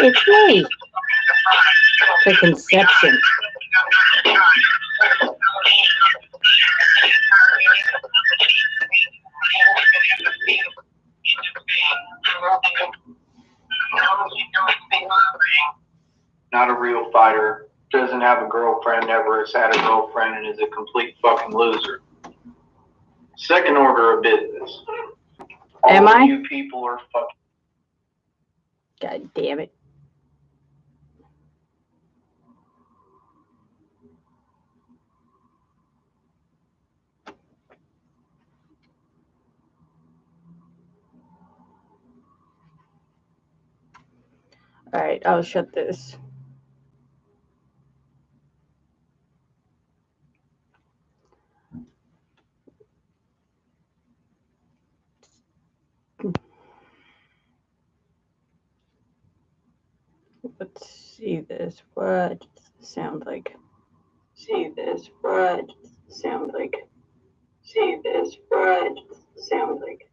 It's me. The conception. Not a real fighter. Doesn't have a girlfriend, never has had a girlfriend, and is a complete fucking loser. Second order of business. Am All I? of you people are fucking. God damn it. Alright, I'll shut this. Let's see this. What does it sound like? See this. What does it sound like? See this. What does it sound like?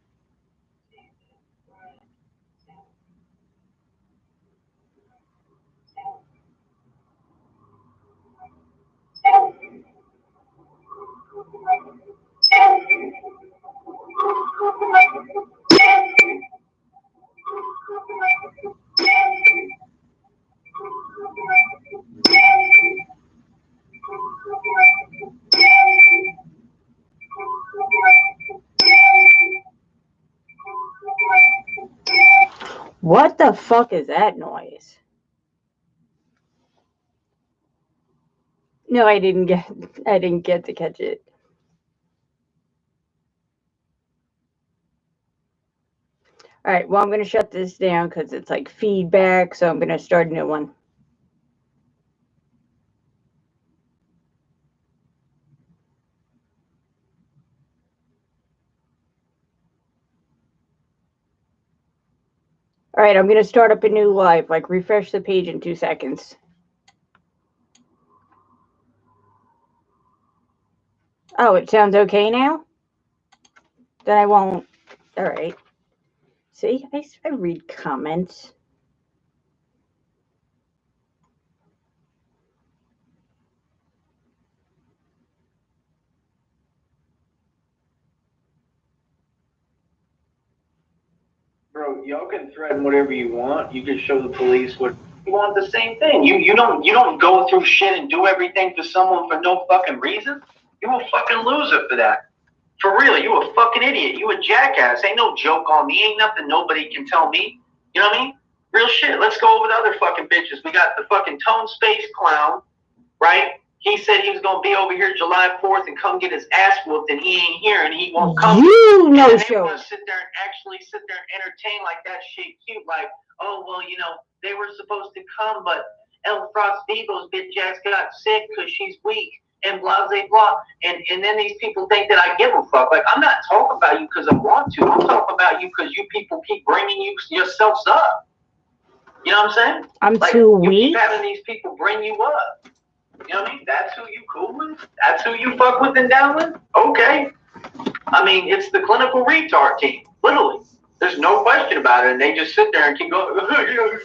What the fuck is that noise? No, I didn't get to catch it. Alright, well I'm gonna shut this down because it's like feedback, so I'm gonna start a new one. Alright, I'm gonna start up a new live, like refresh the page in 2 seconds. Oh, it sounds okay now? Then I won't. Alright. See, I read comments. Bro, y'all can threaten whatever you want. You can show the police what you want. The same thing. You don't go through shit and do everything for someone for no fucking reason. You a fucking loser for that. For real, you a fucking idiot. You a jackass. Ain't no joke on me. Ain't nothing nobody can tell me. You know what I mean? Real shit. Let's go over the other fucking bitches. We got the fucking Tone Space Clown, right? He said he was gonna be over here July 4th and come get his ass whooped, and he ain't here, and he won't come. You know, and they show. want to sit there and actually sit there and entertain like that shit cute, like, oh well, you know, they were supposed to come, but L.Frost Vivo's bitch ass got sick because she's weak and blah blah blah, and then these people think that I give a fuck. Like, I'm not talking about you because I want to. I'm talking about you because you people keep bringing yourselves up. You know what I'm saying? I'm like, too you weak. keep having these people bring you up. You know what I mean? That's who you cool with? That's who you fuck with and down with? Okay. I mean, it's the clinical retard team. Literally. There's no question about it. And they just sit there and keep going.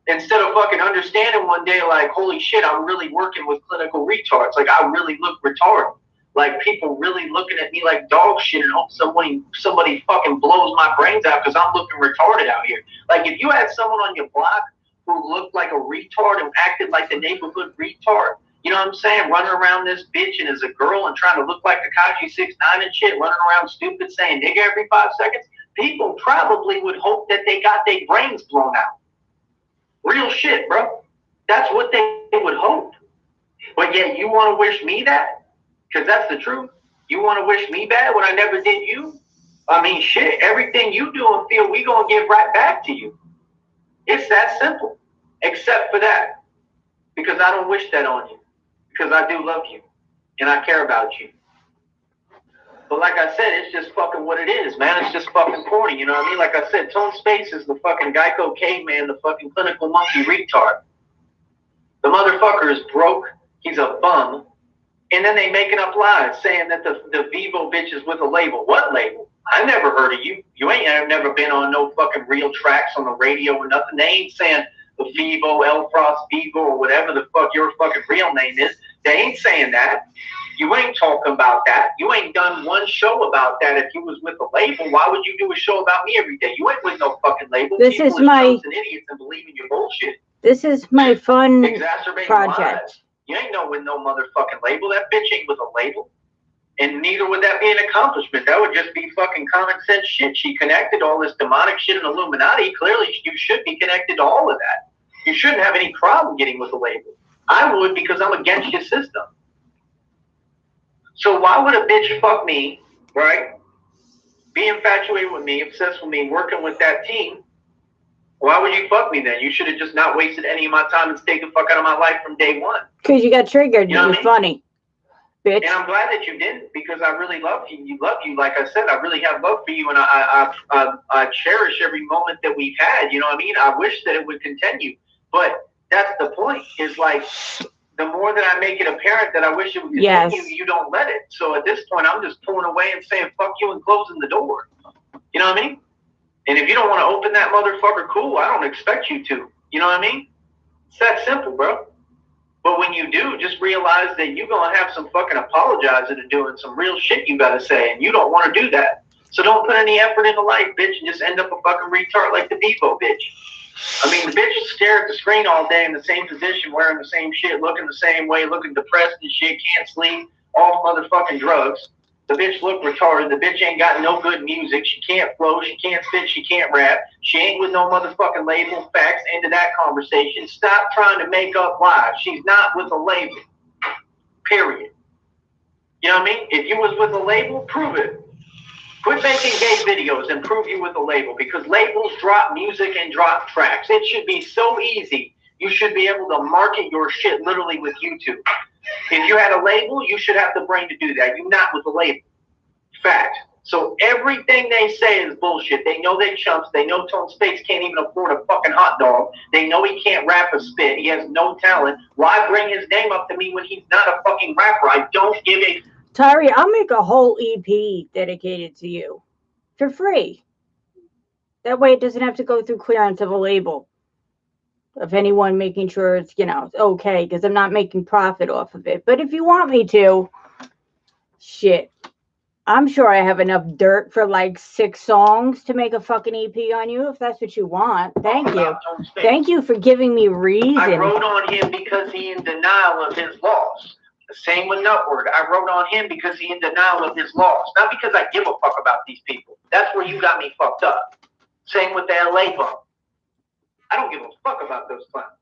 Instead of fucking understanding one day, like, holy shit, I'm really working with clinical retards. Like, I really look retarded. Like, people really looking at me like dog shit and hope somebody fucking blows my brains out because I'm looking retarded out here. Like, if you had someone on your block who looked like a retard and acted like the neighborhood retard, you know what I'm saying, running around this bitch and as a girl and trying to look like Tekashi 6ix9ine and shit, running around stupid saying nigga every 5 seconds, people probably would hope that they got their brains blown out. Real shit, bro. That's what they would hope. But yet you want to wish me that? Because that's the truth. You want to wish me bad when I never did you? I mean, shit, everything you do and feel, we going to give right back to you. It's that simple. Except for that. Because I don't wish that on you. Because I do love you. And I care about you. But like I said, it's just fucking what it is, man. It's just fucking corny, you know what I mean? Like I said, Tone Space is the fucking Geico caveman, the fucking clinical monkey retard. The motherfucker is broke. He's a bum. And then they making up lies saying that the Vivo bitch is with a label. What label? I never heard of you. You ain't never been on no fucking real tracks on the radio or nothing. They ain't saying the Vivo, L.Frost, Vivo, or whatever the fuck your fucking real name is. They ain't saying that. You ain't talking about that. You ain't done one show about that. If you was with a label, why would you do a show about me every day? You ain't with no fucking label. This People is my idiots and believe in your bullshit. This is my fun Exacerbating project. Lies. You ain't no with no motherfucking label. That bitch ain't with a label. And neither would that be an accomplishment. That would just be fucking common sense shit. She connected all this demonic shit and Illuminati. Clearly, you should be connected to all of that. You shouldn't have any problem getting with a label. I would, because I'm against your system. So why would a bitch fuck me, right? Be infatuated with me, obsessed with me, working with that team? Why would you fuck me then? You should have just not wasted any of my time and stayed the fuck out of my life from day one. Because you got triggered. You know You're funny, bitch. And I'm glad that you didn't, because I really love you. You love you. Like I said, I really have love for you, and I cherish every moment that we've had. You know what I mean? I wish that it would continue. But that's the point, is like, the more that I make it apparent that I wish it would continue, you don't let it. So at this point, I'm just pulling away and saying, fuck you, and closing the door. You know what I mean? And if you don't want to open that motherfucker, cool, I don't expect you to. You know what I mean? It's that simple, bro. But when you do, just realize that you're going to have some fucking apologizing to do and some real shit you got to say, and you don't want to do that. So don't put any effort into life, bitch, and just end up a fucking retard like the Vivo bitch. I mean, the bitch stare at the screen all day in the same position, wearing the same shit, looking the same way, looking depressed and shit, can't sleep, all motherfucking drugs. The bitch look retarded. The bitch ain't got no good music. She can't flow. She can't spit. She can't rap. She ain't with no motherfucking label. Facts. End of that conversation. Stop trying to make up lies. She's not with a label. Period. You know what I mean? If you was with a label, prove it. Quit making gay videos and prove you with a label, because labels drop music and drop tracks. It should be so easy. You should be able to market your shit literally with YouTube. If you had a label, you should have the brain to do that. You're not with a label. Fact. So everything they say is bullshit. They know they chumps. They know Tone Space can't even afford a fucking hot dog. They know he can't rap or spit. He has no talent. Why bring his name up to me when he's not a fucking rapper? I don't give a... Tari, I'll make a whole EP dedicated to you for free. That way it doesn't have to go through clearance of a label. Of anyone making sure it's, okay, because I'm not making profit off of it. But if you want me to, shit, I'm sure I have enough dirt for like 6 songs to make a fucking EP on you, if that's what you want. Thank you. Thank you for giving me reason. I wrote on him because he in denial of his loss. The same with Nutword. I wrote on him because he in denial of his loss. Not because I give a fuck about these people. That's where you got me fucked up. Same with the LA bump. I don't give a fuck about those clowns.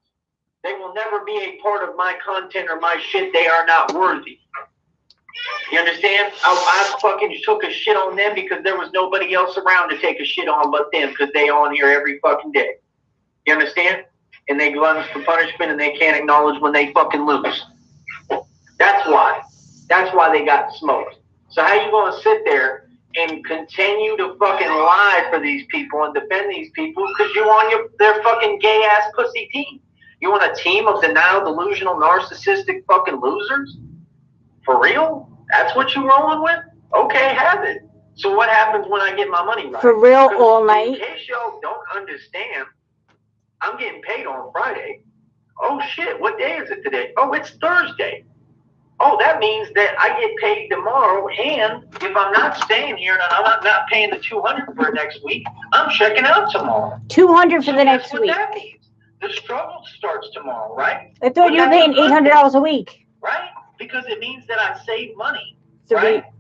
They will never be a part of my content or my shit. They are not worthy. You understand? I fucking took a shit on them because there was nobody else around to take a shit on but them, because they on here every fucking day. You understand? And they glutton for punishment, and they can't acknowledge when they fucking lose. That's why. That's why they got smoked. So how you going to sit there and continue to fucking lie for these people and defend these people because you on their fucking gay ass pussy team? You want a team of denial, delusional, narcissistic fucking losers? For real? That's what you rolling with? Okay, have it. So what happens when I get my money right? For real, all night? In case y'all don't understand, I'm getting paid on Friday. Oh shit, what day is it today? Oh, it's Thursday. Oh, that means that I get paid tomorrow, and if I'm not staying here and I'm not paying the $200 for next week, I'm checking out tomorrow. $200 for the next week. That means the struggle starts tomorrow, right? I thought you were paying $800 a week. Right? Because it means that I save money.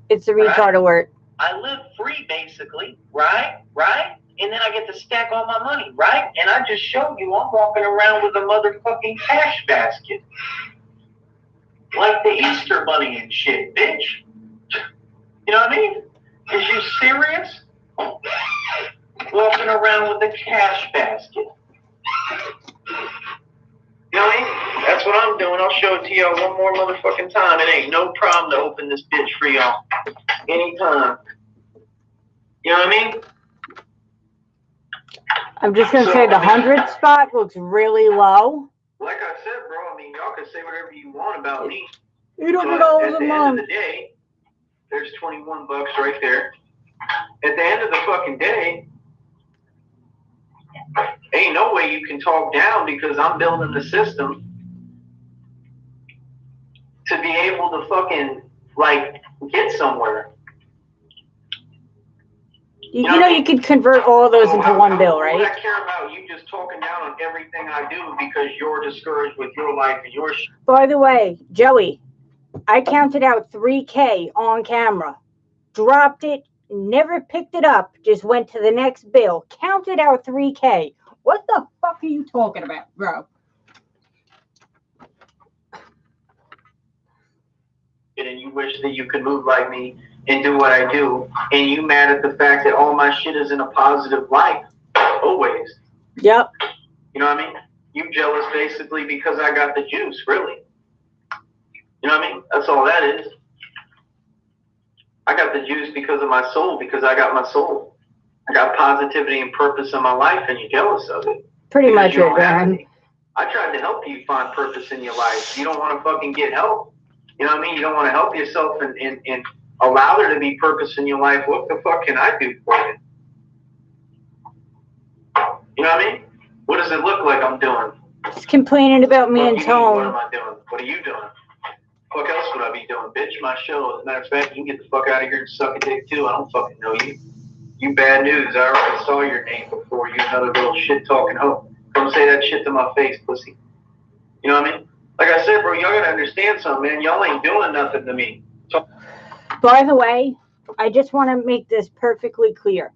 It's the retard alert. I live free, basically, right? And then I get to stack all my money, right? And I just showed you I'm walking around with a motherfucking cash basket. like the Easter Bunny and shit, bitch. You know what I mean? Is you serious? Walking around with a cash basket. You know what I mean? That's what I'm doing. I'll show it to y'all one more motherfucking time. It ain't no problem to open this bitch for y'all. Anytime. You know what I mean? I'm just going to say the 100 spot looks really low. Like I said, bro, I mean, y'all can say whatever you want about me. $800 a month. At the end of the day, there's $21 right there. At the end of the fucking day, ain't no way you can talk down because I'm building the system to be able to fucking, like, get somewhere. You know you could convert all those into one bill, right? I care about you just talking down on everything I do because you're discouraged with your life and your shit. By the way, Joey, I counted out $3K on camera, dropped it, never picked it up, just went to the next bill, counted out $3K. What the fuck are you talking about, bro? And you wish that you could move like me and do what I do, and you mad at the fact that all my shit is in a positive light, always. Yep. You know what I mean? You jealous basically because I got the juice, really. You know what I mean? That's all that is. I got the juice because of my soul, because I got my soul. I got positivity and purpose in my life, and you're jealous of it. Pretty much, Graham. I tried to help you find purpose in your life. You don't want to fucking get help. You know what I mean? You don't want to help yourself and allow there to be purpose in your life. What the fuck can I do for you? You know what I mean? What does it look like I'm doing? Just complaining about me and Tone. What am I doing? What are you doing? What else would I be doing? Bitch, my show. As a matter of fact, you can get the fuck out of here and suck a dick too. I don't fucking know you. You bad news. I already saw your name before. You another little shit talking hoe. Come say that shit to my face, pussy. You know what I mean? Like I said, bro, y'all gotta understand something, man. Y'all ain't doing nothing to me. So- By the way, I just want to make this perfectly clear.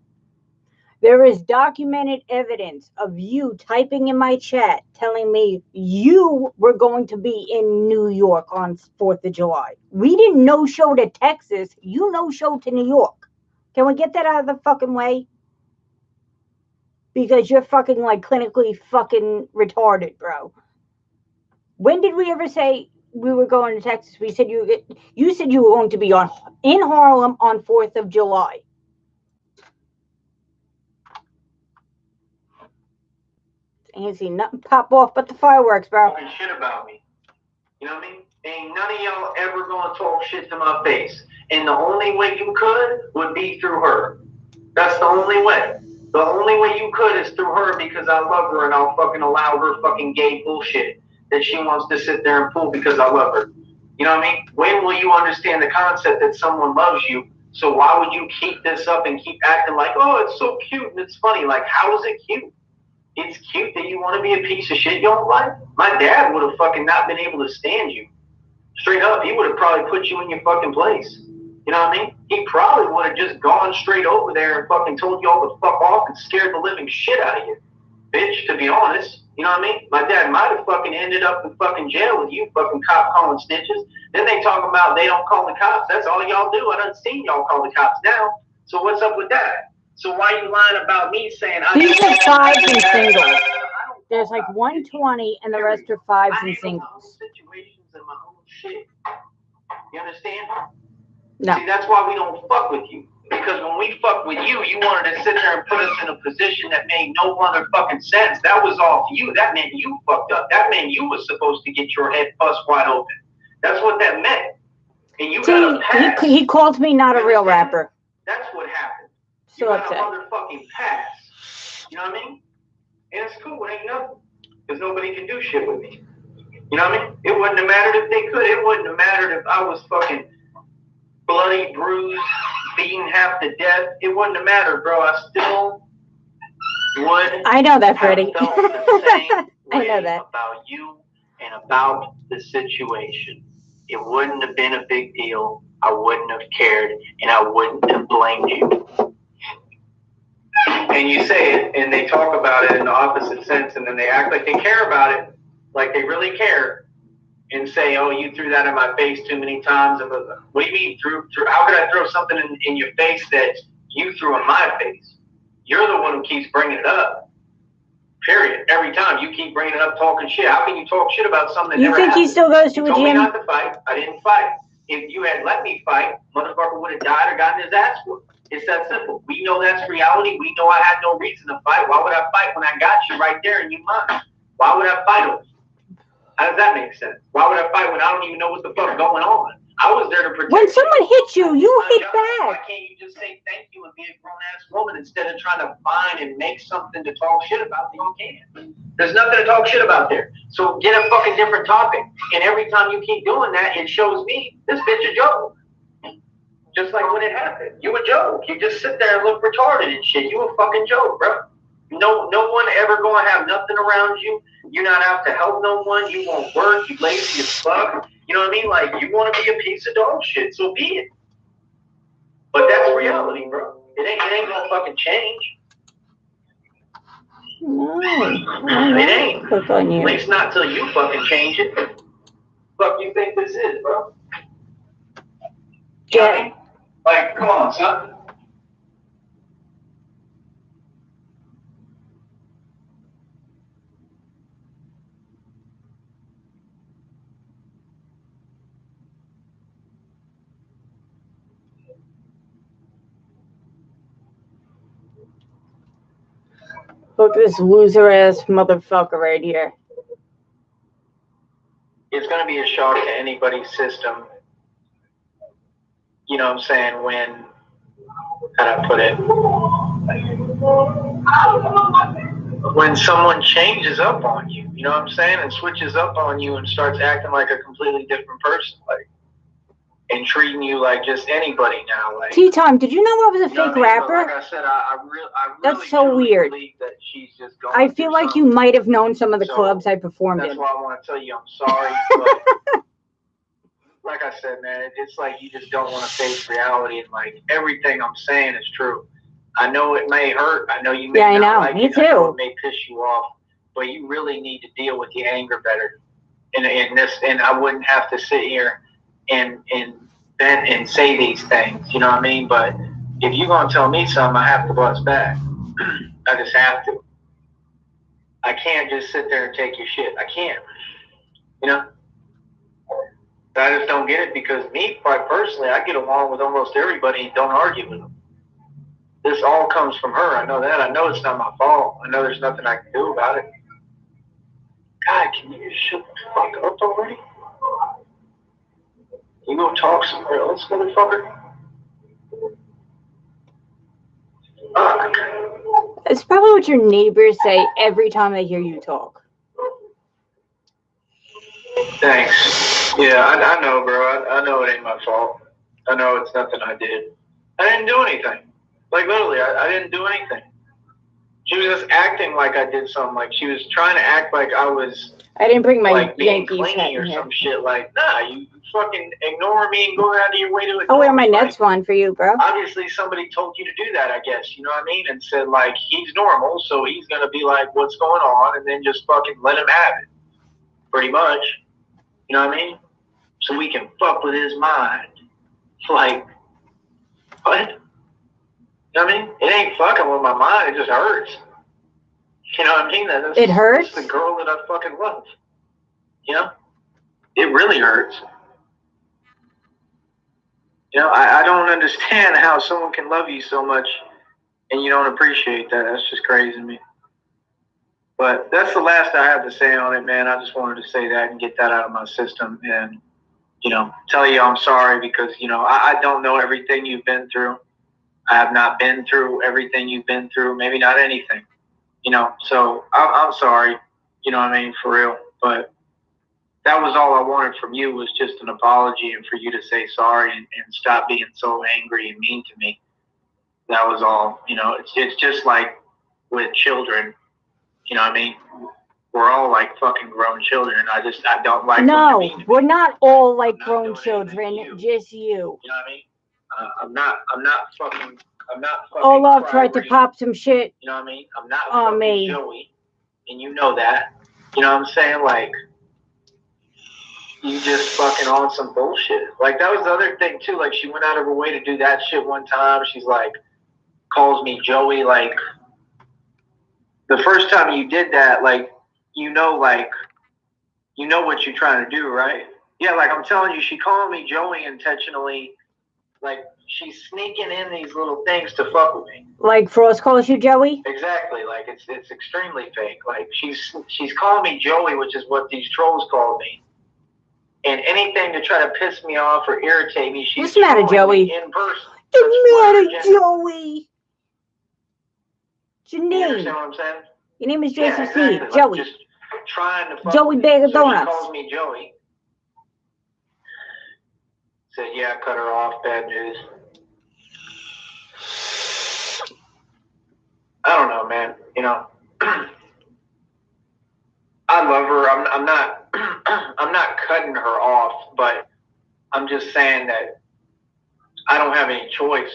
There is documented evidence of you typing in my chat telling me you were going to be in New York on 4th of July. We didn't no-show to Texas. You no-show to New York. Can we get that out of the fucking way? Because you're fucking like clinically fucking retarded, bro. When did we ever say we were going to Texas? We said you said you were going to be in Harlem on 4th of July. Ain't seen nothing pop off but the fireworks, bro. Talking shit about me. You know what I mean? Ain't none of y'all ever gonna talk shit to my face. And the only way you could would be through her. That's the only way. The only way you could is through her because I love her and I'll fucking allow her fucking gay bullshit that she wants to sit there and pull because I love her. You know what I mean? When will you understand the concept that someone loves you? So why would you keep this up and keep acting like, oh, it's so cute and it's funny? Like, how is it cute? It's cute that you want to be a piece of shit you don't like. My dad would have fucking not been able to stand you. Straight up, he would have probably put you in your fucking place. You know what I mean? He probably would have just gone straight over there and fucking told you all to fuck off and scared the living shit out of you. Bitch, to be honest. You know what I mean? My dad might have fucking ended up in fucking jail with you fucking cop calling snitches. Then they talk about they don't call the cops. That's all y'all do. I done seen y'all call the cops now. So what's up with that? So why you lying about me saying these are fives and singles? There's like 120 and the rest are fives and singles. Situations and my own shit. You understand? No. See, that's why we don't fuck with you. Because when we fuck with you, you wanted to sit there and put us in a position that made no fucking sense. That was all for you. That meant you fucked up. That meant you was supposed to get your head bust wide open. That's what that meant. And you got a pass. He called me not a real rapper. That's what happened. So you got upset. a motherfucking pass. You know what I mean? And it's cool. It ain't nothing. Because nobody can do shit with me. You know what I mean? It wouldn't have mattered if they could. It wouldn't have mattered if I was fucking bloody, bruised, beaten half to death. It wouldn't have mattered, bro. I still would. I know that, Freddie. Felt the same I know that. about you and about the situation. It wouldn't have been a big deal. I wouldn't have cared, and I wouldn't have blamed you. And you say it, and they talk about it in the opposite sense, and then they act like they care about it, like they really care. and say, "Oh, you threw that in my face too many times." What do you mean threw? How could I throw something in your face that you threw in my face? You're the one who keeps bringing it up. Period. Every time you keep bringing it up, talking shit. How can you talk shit about something that You never think happened? he still goes to You a told me gym? not to fight. I didn't fight. If you had let me fight, motherfucker would have died or gotten his ass whooped. It's that simple. We know that's reality. We know I had no reason to fight. Why would I fight when I got you right there and you mine? Why would I fight him? How does that make sense? Why would I fight when I don't even know what the fuck going on? I was there to protect When someone hits you, you hit Why back. can't you just say thank you and be a grown ass woman instead of trying to find and make something to talk shit about that you can't? There's nothing to talk shit about there. So get a fucking different topic. And every time you keep doing that, it shows me this bitch a joke. Just like when it happened. You a joke. You just sit there and look retarded and shit. You a fucking joke, bro. No one ever gonna have nothing around you. You're not out to help no one. You won't work. You lazy as fuck. You know what I mean? Like, you want to be a piece of dog shit, so be it. But that's reality, bro. It ain't gonna fucking change. No, it ain't. Click on you. At least not till you fucking change it. Fuck you think this is, bro? Yeah. Like, come on, son. Look at this loser ass motherfucker right here. It's gonna be a shock to anybody's system. You know what I'm saying? When, how do I put it? When someone changes up on you, you know what I'm saying? And switches up on you and starts acting like a completely different person, like, and treating you like just anybody now. Like, Tea Time, did you know I was a fake rapper? Like I said, I really That's so weird. believe that she's just going I feel like you might have known some of the clubs I performed in. That's why I want to tell you I'm sorry, but like I said, man, it's like you just don't want to face reality, and like everything I'm saying is true. I know it may hurt. I know you may not like Me it. too. I know it may piss you off, but you really need to deal with the anger better. And I wouldn't have to sit here and say these things, you know what I mean? But if you're gonna tell me something, I have to bust back. I just have to. I can't just sit there and take your shit. I can't. You know? I just don't get it, because me, quite personally, I get along with almost everybody and don't argue with them. This all comes from her. I know that. I know it's not my fault. I know there's nothing I can do about it. God, can you just shut the fuck up already? You go talk somewhere else, motherfucker? It's probably what your neighbors say every time they hear you talk. Thanks. Yeah, I know, bro. I know it ain't my fault. I know it's nothing I did. I didn't do anything. Like, literally, I didn't do anything. She was just acting like I did something. Like, she was trying to act like I was... I didn't bring my like being Yankees clingy or here. some shit. Like, nah, you fucking ignore me and go out of your way to ignore I'll wear my me. Nets one for you, bro. Obviously, somebody told you to do that, I guess. You know what I mean? And said, like, he's normal, so he's going to be like, what's going on? And then just fucking let him have it. Pretty much. You know what I mean? So we can fuck with his mind. Like, what? You know what I mean? It ain't fucking with my mind. It just hurts. You know what I mean? It hurts? That's the girl that I fucking love. You know? It really hurts. You know, I don't understand how someone can love you so much and you don't appreciate that. That's just crazy to me. But that's the last I have to say on it, man. I just wanted to say that and get that out of my system and, you know, tell you I'm sorry, because, you know, I don't know everything you've been through. I have not been through everything you've been through, maybe not anything, you know. So I'm sorry, you know what I mean, for real. But that was all I wanted from you, was just an apology and for you to say sorry and stop being so angry and mean to me. That was all. You know, it's just like with children, you know what I mean? We're all like fucking grown children. I don't like. No, we're not all like grown children. Just you. You know what I mean? I'm not fucking. Olaf tried to pop some shit. You know what I mean? I'm not fucking Joey, and you know that. You know what I'm saying? Like, you just fucking on some bullshit. Like, that was the other thing, too. Like, she went out of her way to do that shit one time. She's like, calls me Joey. Like, the first time you did that, like, you know what you're trying to do, right? Yeah, like, I'm telling you, she called me Joey intentionally. Like, she's sneaking in these little things to fuck with me. Like Frost calls you Joey? Exactly. Like, it's extremely fake. Like, she's calling me Joey, which is what these trolls call me. And anything to try to piss me off or irritate me, she's What's the matter, Joey? in person. What's the matter, Joey? What's your name? You understand what I'm saying? Your name is JCC. Yeah, exactly. Like, Joey. just trying to fuck Joey with Bag me. of Donuts. She calls me Joey. Said, yeah, cut her off. Bad news. I don't know, man. You know, I love her. I'm not I'm not cutting her off, but I'm just saying that I don't have any choice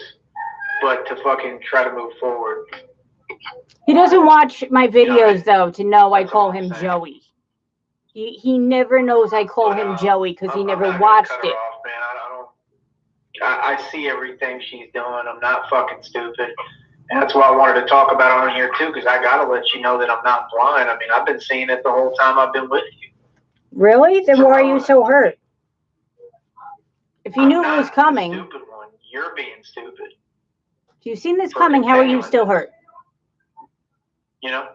but to fucking try to move forward. He doesn't watch my videos, though, to know I call him Joey. He never knows I call him Joey because he never watched it. Off, man. I see everything she's doing. I'm not fucking stupid. And that's why I wanted to talk about it on here, too, because I got to let you know that I'm not blind. I mean, I've been seeing it the whole time I've been with you. Really? Then why are you so hurt? If you knew it was coming. I'm not the stupid one. You're being stupid. If you've seen this coming, how are you still hurt? You know?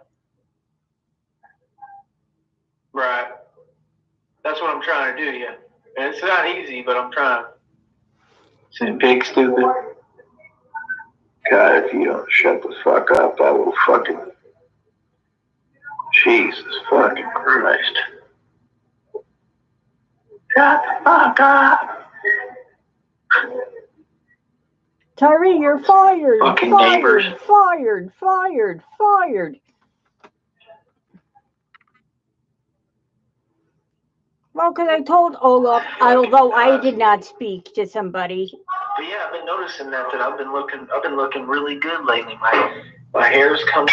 Right. That's what I'm trying to do, yeah. And it's not easy, but I'm trying. Say big stupid. God, if you don't shut the fuck up, I will fucking... Jesus fucking Christ. Shut the fuck up. Tyree, you're fired. Fucking fired, neighbors. Fired. Well, because I told Olaf, although I did not speak to somebody. But yeah, I've been noticing that I've been looking really good lately. My hair's coming.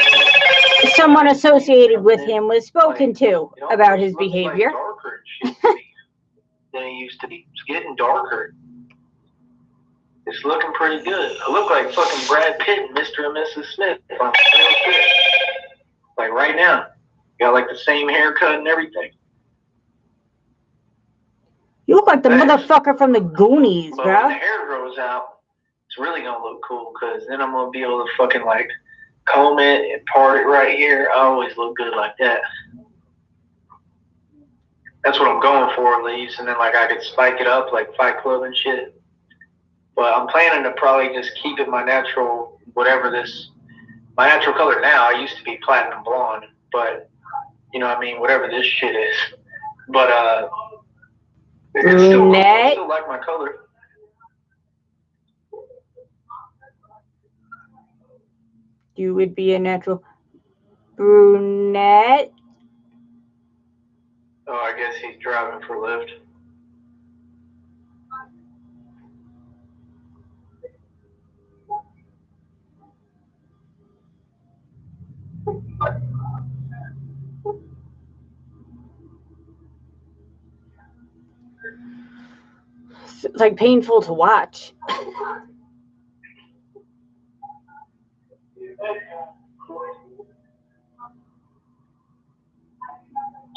Someone associated with him was spoken to about his behavior. Like darker than it used to be. It's getting darker. It's looking pretty good. I look like fucking Brad Pitt and Mr. and Mrs. Smith. If I'm real good. Like right now. Got like the same haircut and everything. You look like the motherfucker from the Goonies, but bro. When the hair grows out, it's really gonna look cool because then I'm gonna be able to fucking like comb it and part it right here. I always look good like that. That's what I'm going for at least. And then like I could spike it up like Fight Club and shit. But I'm planning to probably just keep it my natural, my natural color now. I used to be platinum blonde, but you know what I mean, whatever this shit is. But it's still I still like my color. You would be a natural brunette. Oh, I guess he's driving for Lyft. It's like painful to watch.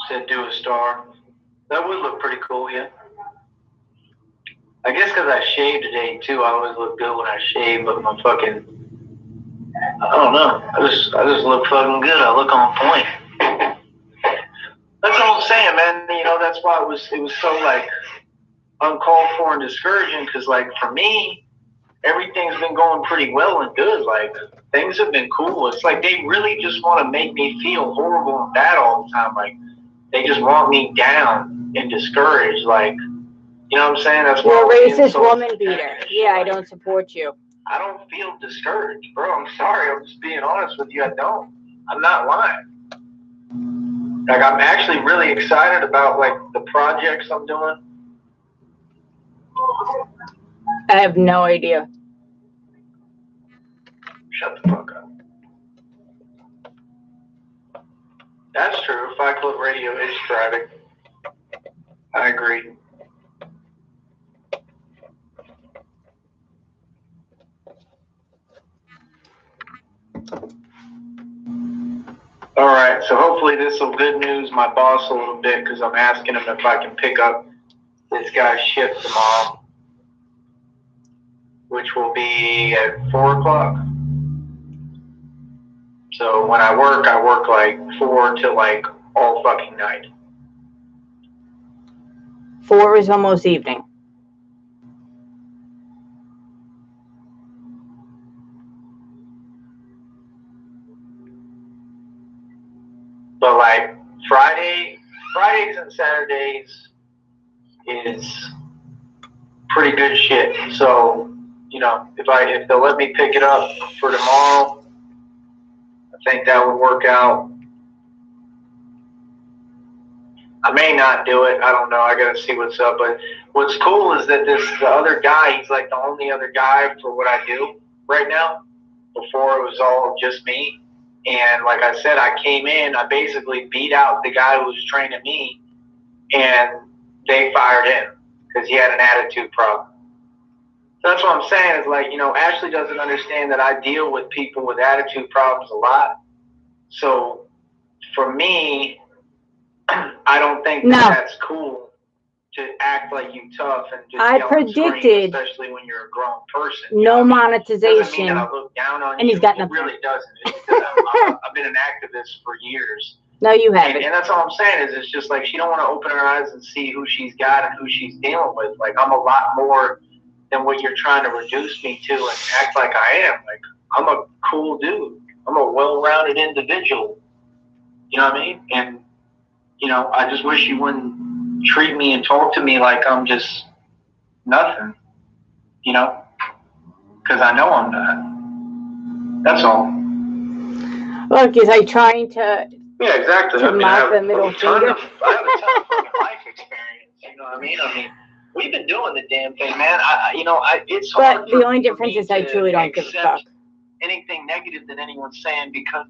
Said do a star. That would look pretty cool, yeah. I guess because I shaved today too. I always look good when I shave, but my fucking, I don't know. I just look fucking good. I look on point. That's all I'm saying, man. You know, that's why it was so like uncalled for and discouraging. Because like for me, everything's been going pretty well and good. Like things have been cool. It's like they really just want to make me feel horrible and bad all the time. Like they just want me down and discouraged. Like, you know what I'm saying? That's You're a racist woman beater. Yeah, I don't support you. I don't feel discouraged, bro. I'm sorry. I'm just being honest with you. I don't. I'm not lying. Like, I'm actually really excited about, like, the projects I'm doing. I have no idea. Shut the fuck up. That's true. Fight Club Radio is driving. I agree. All right, so hopefully this will good news my boss a little bit because I'm asking him if I can pick up this guy's shift tomorrow, which will be at 4 o'clock. So when I work like 4 to like all fucking night. 4 is almost evening. But like Fridays and Saturdays is pretty good shit. So, you know, if they'll let me pick it up for tomorrow, I think that would work out. I may not do it. I don't know. I gotta see what's up. But what's cool is that the other guy, he's like the only other guy for what I do right now. Before it was all just me. And like I said, I came in, I basically beat out the guy who was training me, and they fired him because he had an attitude problem. So that's what I'm saying is like, you know, Ashley doesn't understand that I deal with people with attitude problems a lot. So for me, I don't think that's cool to act like you tough and just I yell predicted, and scream, especially when you're a grown person. No monetization. Doesn't mean that I look down on and you. He's got It nothing. really doesn't. I've been an activist for years. No, you haven't. And that's all I'm saying is it's just like she don't want to open her eyes and see who she's got and who she's dealing with. Like I'm a lot more than what you're trying to reduce me to and act like I am. Like I'm a cool dude. I'm a well-rounded individual. You know what I mean? And you know, I just wish you wouldn't treat me and talk to me like I'm just nothing. You know? Because I know I'm not. That's all. Look, is I trying to yeah, exactly. to mock the middle finger? I have a ton of fucking life experience. You know what I mean? We've been doing the damn thing, man. It's hard. But the only difference is I truly don't give a fuck. Anything negative that anyone's saying because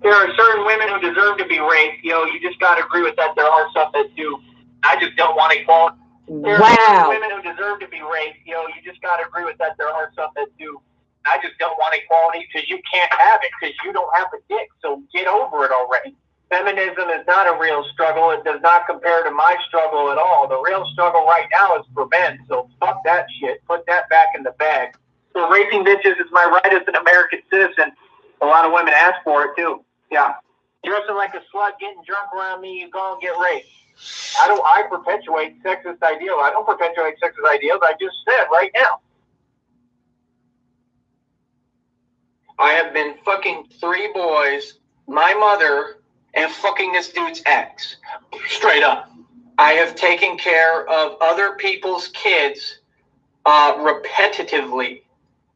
there are certain women who deserve to be raped. You know, you just got to agree with that. There are some that do. I just don't want equality. There are certain women who deserve to be raped. You know, you just got to agree with that. There are some that do. I just don't want equality because you can't have it because you don't have a dick. So get over it already. Feminism is not a real struggle. It does not compare to my struggle at all. The real struggle right now is for men. So fuck that shit. Put that back in the bag. So raping bitches is my right as an American citizen. A lot of women ask for it too. Yeah. Dressing like a slut, getting drunk around me, you gonna get raped. I perpetuate sexist ideals. I don't perpetuate sexist ideals. I just said right now. I have been fucking 3 boys, my mother, and fucking this dude's ex. Straight up. I have taken care of other people's kids repetitively.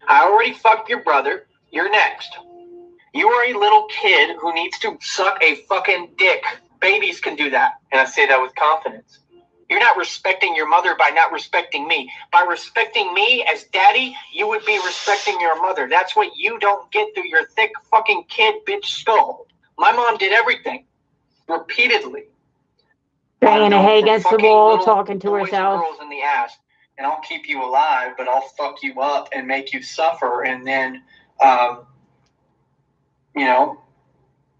I already fucked your brother. You're next. You are a little kid who needs to suck a fucking dick. Babies can do that. And I say that with confidence. You're not respecting your mother by not respecting me. By respecting me as daddy, you would be respecting your mother. That's what you don't get through your thick fucking kid bitch skull. My mom did everything. Repeatedly. Banging her head against the wall, talking to boys herself. And girls in the ass. And I'll keep you alive, but I'll fuck you up and make you suffer. And then, you know,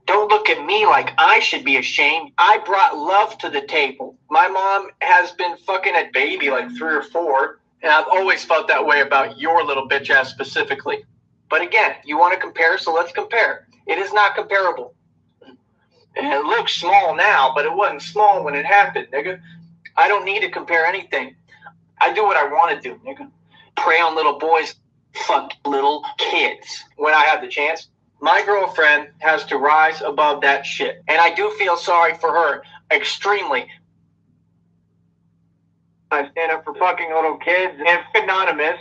don't look at me like I should be ashamed. I brought love to the table. My mom has been fucking a baby like 3 or 4, and I've always felt that way about your little bitch ass specifically. But again, you want to compare, so let's compare. It is not comparable. And it looks small now, but it wasn't small when it happened, nigga. I don't need to compare anything. I do what I want to do, nigga. Prey on little boys, fuck little kids when I have the chance. My girlfriend has to rise above that shit. And I do feel sorry for her. Extremely. I stand up for fucking little kids. And anonymous.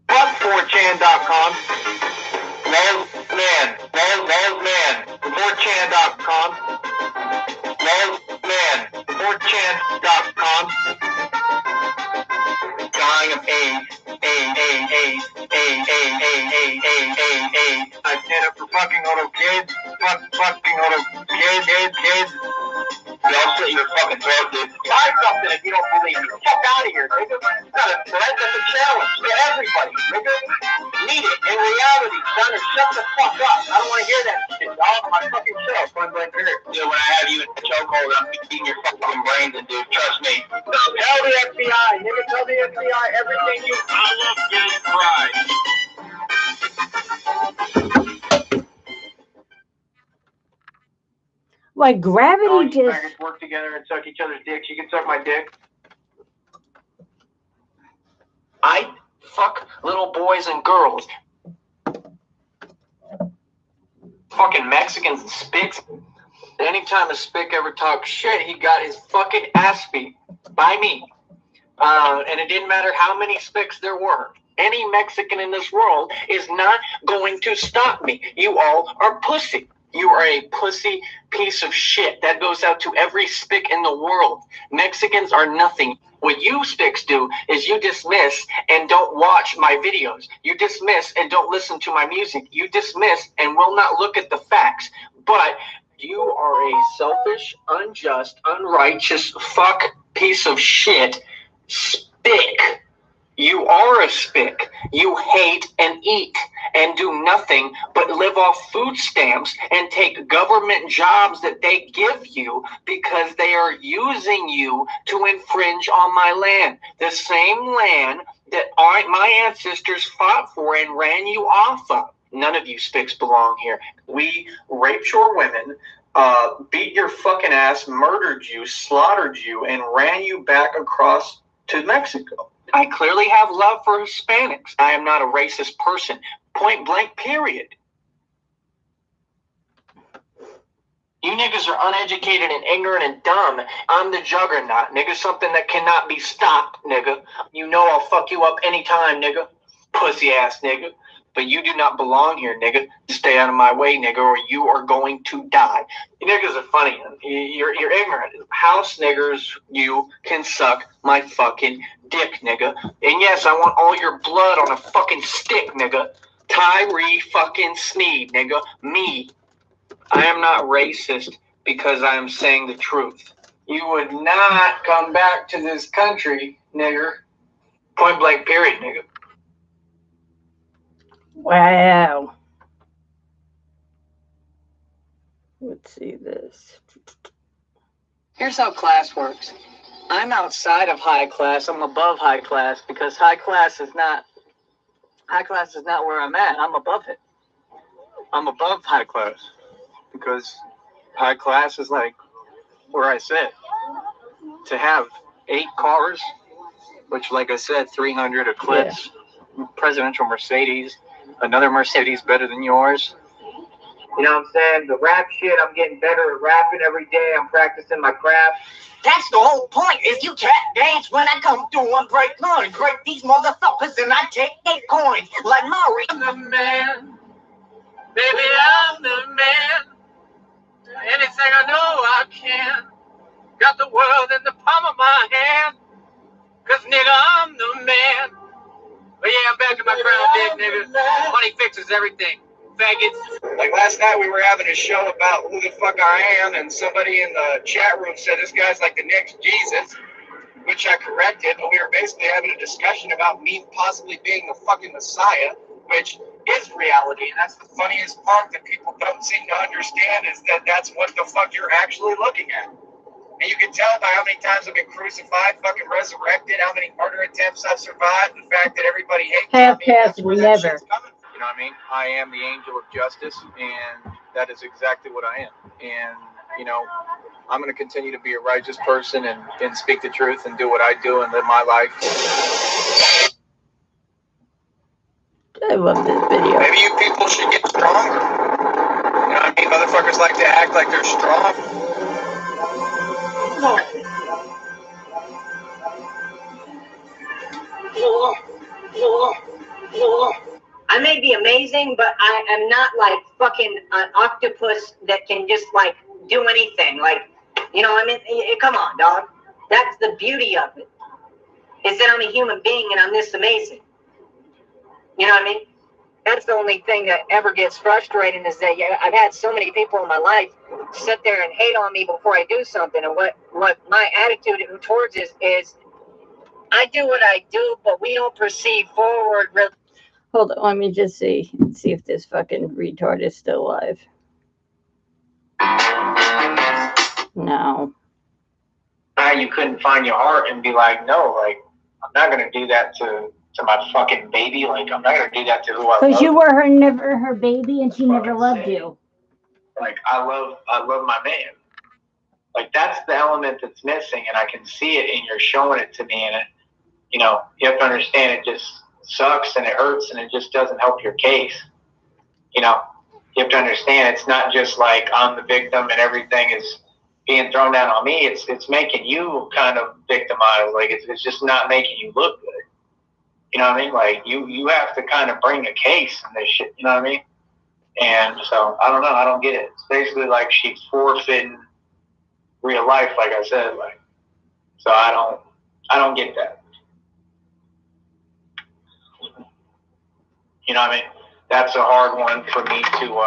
Fuck 4chan.com. Man. 4chan.com. Man. 4chan.com. Dying of AIDS. I stand up for fucking little kids. Fucking little kids. Y'all shut your fucking throat, dude. Buy something if you don't believe me. Fuck out of here, nigga. That's a threat. That's a challenge to everybody, nigga. Need it in reality, son. Shut the fuck up. I don't want to hear that shit, dog. My fucking self. Point blank period. Dude, when I have you in the chokehold, I'm beating your fucking brains in, dude. Trust me. Tell the FBI, nigga. Tell the FBI everything you. I love getting fried. Like gravity All you just faggots work together and suck each other's dicks. You can suck my dick. I fuck little boys and girls. Fucking Mexicans and spics. Anytime a spick ever talks shit, he got his fucking ass beat by me. And it didn't matter how many spicks there were. Any Mexican in this world is not going to stop me. You all are pussy. You are a pussy piece of shit. That goes out to every spick in the world. Mexicans are nothing. What you spicks do is you dismiss and don't watch my videos. You dismiss and don't listen to my music. You dismiss and will not look at the facts. But you are a selfish, unjust, unrighteous fuck piece of shit spick. You are a spick. You hate and eat and do nothing but live off food stamps and take government jobs that they give you because they are using you to infringe on my land. The same land that my ancestors fought for and ran you off of. None of you spicks belong here. We raped your women, beat your fucking ass, murdered you, slaughtered you, and ran you back across to Mexico. I clearly have love for Hispanics. I am not a racist person. Point blank, period. You niggas are uneducated and ignorant and dumb. I'm the juggernaut, nigga. Something that cannot be stopped, nigga. You know I'll fuck you up anytime, nigga. Pussy ass nigga. But you do not belong here, nigga. Stay out of my way, nigga, or you are going to die. You niggas are funny. You're ignorant. House niggers, you can suck my fucking dick, nigga. And yes, I want all your blood on a fucking stick, nigga. Tyree fucking Sneed, nigga. Me. I am not racist because I am saying the truth. You would not come back to this country, nigger. Point blank, period, nigga. wow. Let's see this. Here's how class works. I'm outside of high class. I'm above high class because high class is not where I'm at. I'm above it. I'm above high class because high class is like where I sit. To have 8 cars, which, like I said, 300 Eclipse, presidential Mercedes, another Mercedes better than yours. You know what I'm saying? The rap shit, I'm getting better at rapping every day. I'm practicing my craft. That's the whole point, is you tap dance when I come through and break coins. Break these motherfuckers and I take 8 coins. Like Maury. I'm the man. Baby, I'm the man. Anything I know I can. Got the world in the palm of my hand. Cause nigga, I'm the man. But yeah, I'm back in my crown, dick, nigga. Money fixes everything. Faggots. Like last night we were having a show about who the fuck I am, and somebody in the chat room said this guy's like the next Jesus, which I corrected, but we were basically having a discussion about me possibly being the fucking Messiah, which is reality. And that's the funniest part that people don't seem to understand, is that that's what the fuck you're actually looking at. And you can tell by how many times I've been crucified, fucking resurrected, how many murder attempts I've survived, the fact that everybody hates Half me. past That's where that never. shit's coming from. You know what I mean? I am the angel of justice, and that is exactly what I am. And, you know, I'm going to continue to be a righteous person and speak the truth and do what I do and live my life. I love this video. Maybe you people should get stronger. You know what I mean? Motherfuckers like to act like they're strong. I may be amazing, but I am not like fucking an octopus that can just like do anything. Like, you know, I mean, come on, dog. That's the beauty of it, is that I'm a human being and I'm this amazing. You know what I mean? That's the only thing that ever gets frustrating is that I've had so many people in my life sit there and hate on me before I do something. And what my attitude towards is I do what I do, but we don't proceed forward. Hold on, let me just see if this fucking retard is still alive. No. You couldn't find your heart and be like, no, like, I'm not going to do that to my fucking baby. Like, I'm not going to do that to who I love. Because you were never her baby and she never loved you. Like, I love my man. Like, that's the element that's missing, and I can see it, and you're showing it to me, and it, you know, you have to understand it just sucks and it hurts and it just doesn't help your case. You know, you have to understand it's not just like I'm the victim and everything is being thrown down on me. It's making you kind of victimized. Like, it's just not making you look good. You know what I mean? Like, you have to kind of bring a case in this shit. You know what I mean? And so, I don't know. I don't get it. It's basically like she's forfeiting real life, like I said. Like, so I don't get that. You know what I mean? That's a hard one for me to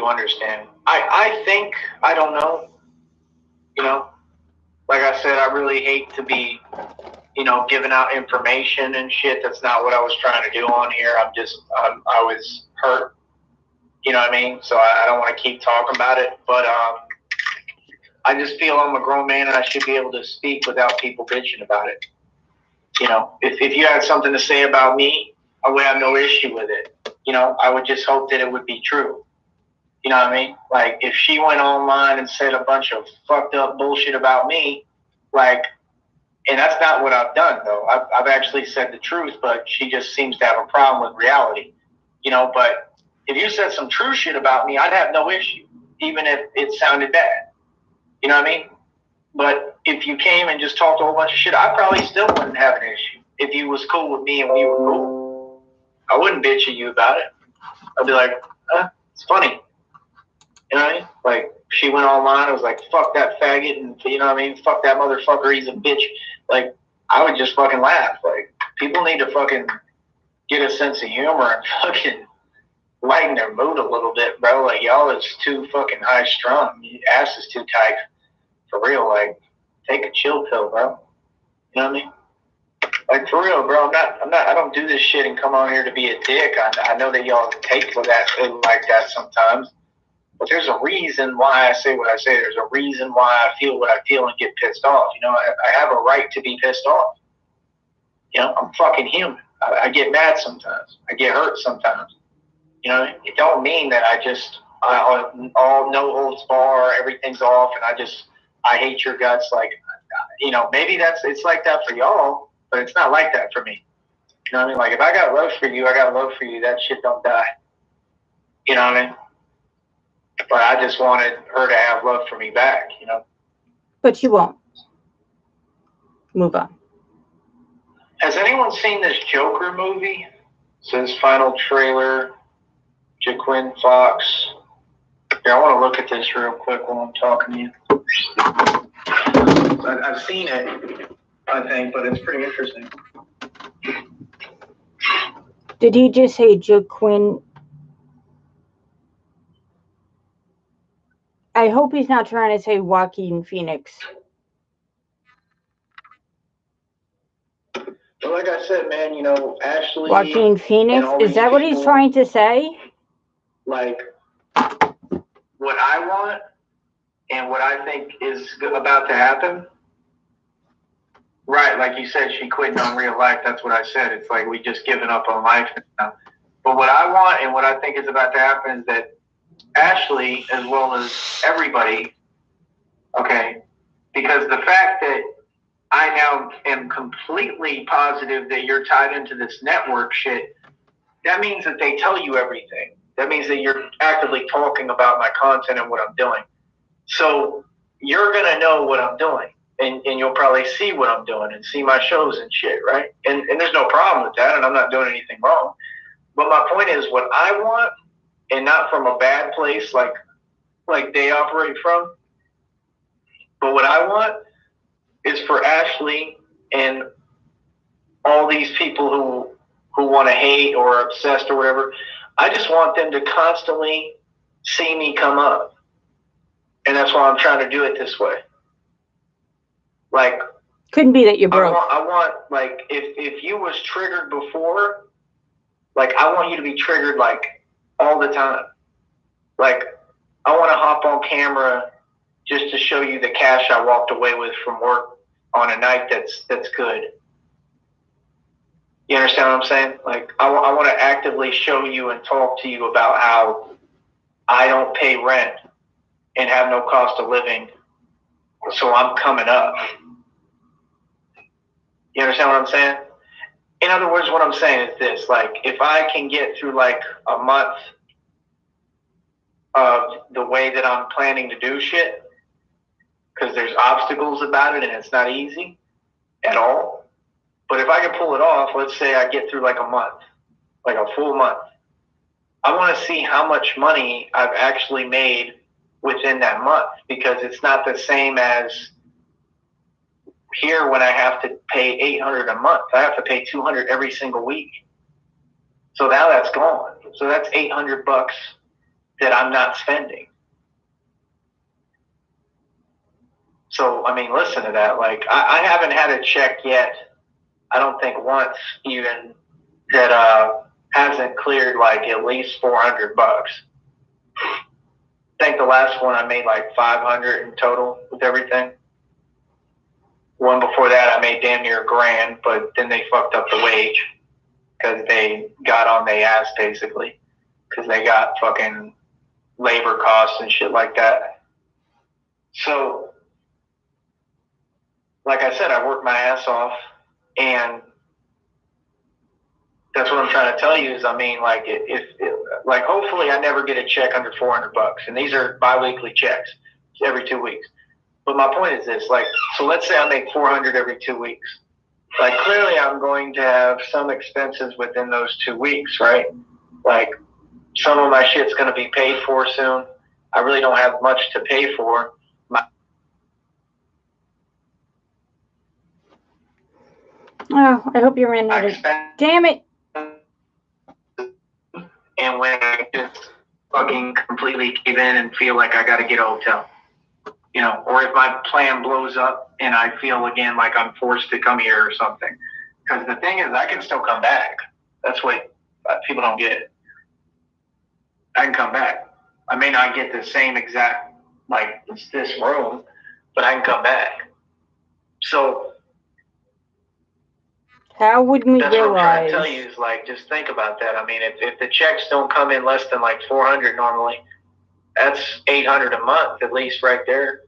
understand. I think, I don't know, you know, like I said, I really hate to be, you know, giving out information and shit. That's not what I was trying to do on here. I was hurt, you know what I mean? So I don't want to keep talking about it, but I just feel I'm a grown man and I should be able to speak without people bitching about it. You know, if you had something to say about me, I would have no issue with it. You know, I would just hope that it would be true. You know what I mean? Like, if she went online and said a bunch of fucked up bullshit about me, like, and that's not what I've done, though. I've actually said the truth, but she just seems to have a problem with reality. You know, but if you said some true shit about me, I'd have no issue, even if it sounded bad. You know what I mean? But if you came and just talked a whole bunch of shit, I probably still wouldn't have an issue. If you was cool with me and we were cool, I wouldn't bitch at you about it. I'd be like, it's funny. You know what I mean? Like, she went online, I was like, fuck that faggot, and you know what I mean? Fuck that motherfucker, he's a bitch. Like, I would just fucking laugh. Like, people need to fucking get a sense of humor and fucking lighten their mood a little bit, bro. Like, y'all is too fucking high strung. Your ass is too tight. For real, like, take a chill pill, bro. You know what I mean? Like, for real, bro. I don't do this shit and come on here to be a dick. I know that y'all take for that like that sometimes. But there's a reason why I say what I say. There's a reason why I feel what I feel and get pissed off. You know, I have a right to be pissed off. You know, I'm fucking human. I get mad sometimes. I get hurt sometimes. You know, it don't mean that all no holds bar, everything's off, and I hate your guts. Like, you know, maybe it's like that for y'all, but it's not like that for me. You know what I mean? Like, if I got love for you, I got love for you. That shit don't die. You know what I mean? But I just wanted her to have love for me back, you know? But you won't. Move on. Has anyone seen this Joker movie? It says final trailer, Joaquin Fox. Here, I want to look at this real quick while I'm talking to you. I've seen it, I think, but it's pretty interesting. Did he just say Joaquin? I hope he's not trying to say Joaquin Phoenix. But like I said, man, you know, Ashley. Joaquin Phoenix? Is that what he's trying to say? Like, what I want and what I think is about to happen. Right, like you said, she quitting on real life. That's what I said. It's like we just given up on life now. But what I want and what I think is about to happen is that Ashley, as well as everybody, okay, because the fact that I now am completely positive that you're tied into this network shit, that means that they tell you everything. That means that you're actively talking about my content and what I'm doing. So you're going to know what I'm doing, and you'll probably see what I'm doing and see my shows and shit, right? And there's no problem with that, and I'm not doing anything wrong. But my point is, what I want, and not from a bad place like they operate from, but what I want is for Ashley and all these people who want to hate or are obsessed or whatever. I just want them to constantly see me come up. And that's why I'm trying to do it this way. Like, couldn't be that you're broke. I want like, if you was triggered before, like, I want you to be triggered, like, all the time. Like, I want to hop on camera just to show you the cash I walked away with from work on a night that's good. You understand what I'm saying? Like, I want to actively show you and talk to you about how I don't pay rent and have no cost of living, so I'm coming up. You understand what I'm saying? In other words, what I'm saying is this: like, if I can get through like a month of the way that I'm planning to do shit, because there's obstacles about it and it's not easy at all. But if I can pull it off, let's say I get through like a month, like a full month, I want to see how much money I've actually made within that month, because it's not the same as here when I have to pay $800 a month. I have to pay $200 every single week. So now that's gone. So that's $800 that I'm not spending. So, I mean, listen to that. Like, I haven't had a check yet, I don't think once even, that hasn't cleared like at least $400. I think the last one I made like 500 in total with everything. One before that I made damn near $1,000, but then they fucked up the wage because they got on their ass basically, because they got fucking labor costs and shit like that. So, like I said, I worked my ass off, and that's what I'm trying to tell you is, I mean, like, like, hopefully I never get a check under $400, and these are bi-weekly checks every 2 weeks. But my point is this, like, so let's say I make 400 every 2 weeks. Like, clearly I'm going to have some expenses within those 2 weeks, right? Like, some of my shit's going to be paid for soon. I really don't have much to pay for. Oh, I hope you're in it. Damn it. And when I just fucking completely give in and feel like I got to get a hotel, you know, or if my plan blows up and I feel again like I'm forced to come here or something. Because the thing is, I can still come back. That's what people don't get. I can come back. I may not get the same exact, like, it's this room, but I can come back. So how would we that's realize? What I'm trying to tell you is, like, just think about that. I mean, if the checks don't come in less than like 400 normally, that's 800 a month at least right there.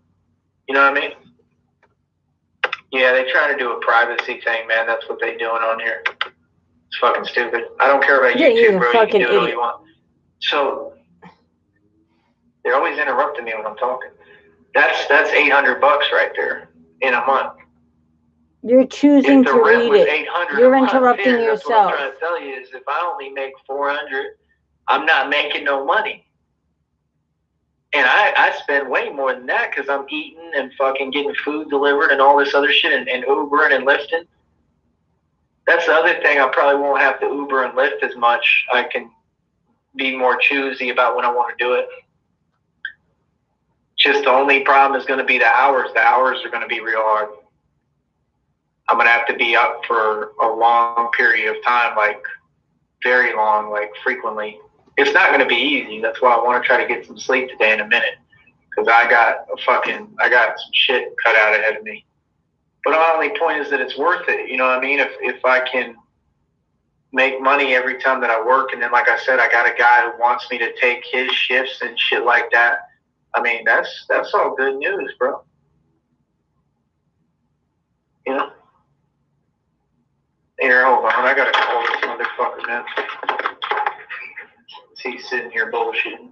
You know what I mean? Yeah, they try to do a privacy thing, man. That's what they doing on here. It's fucking stupid. I don't care about YouTube, bro. You can do it all you want. So they're always interrupting me when I'm talking. That's $800 right there in a month. You're choosing to read it. You're interrupting yourself. That's what I'm trying to tell you is, if I only make 400, I'm not making no money. And I spend way more than that because I'm eating and fucking getting food delivered and all this other shit and Ubering and Lyfting. That's the other thing. I probably won't have to Uber and Lyft as much. I can be more choosy about when I want to do it. Just the only problem is going to be the hours. The hours are going to be real hard. I'm going to have to be up for a long period of time, like very long, like frequently. It's not going to be easy. That's why I want to try to get some sleep today in a minute, because I got some shit cut out ahead of me. But my only point is that it's worth it. You know what I mean? If I can make money every time that I work, and then, like I said, I got a guy who wants me to take his shifts and shit like that. I mean, that's all good news, bro. You know? Here, hold on. I gotta call this motherfucker, man. He's sitting here bullshitting.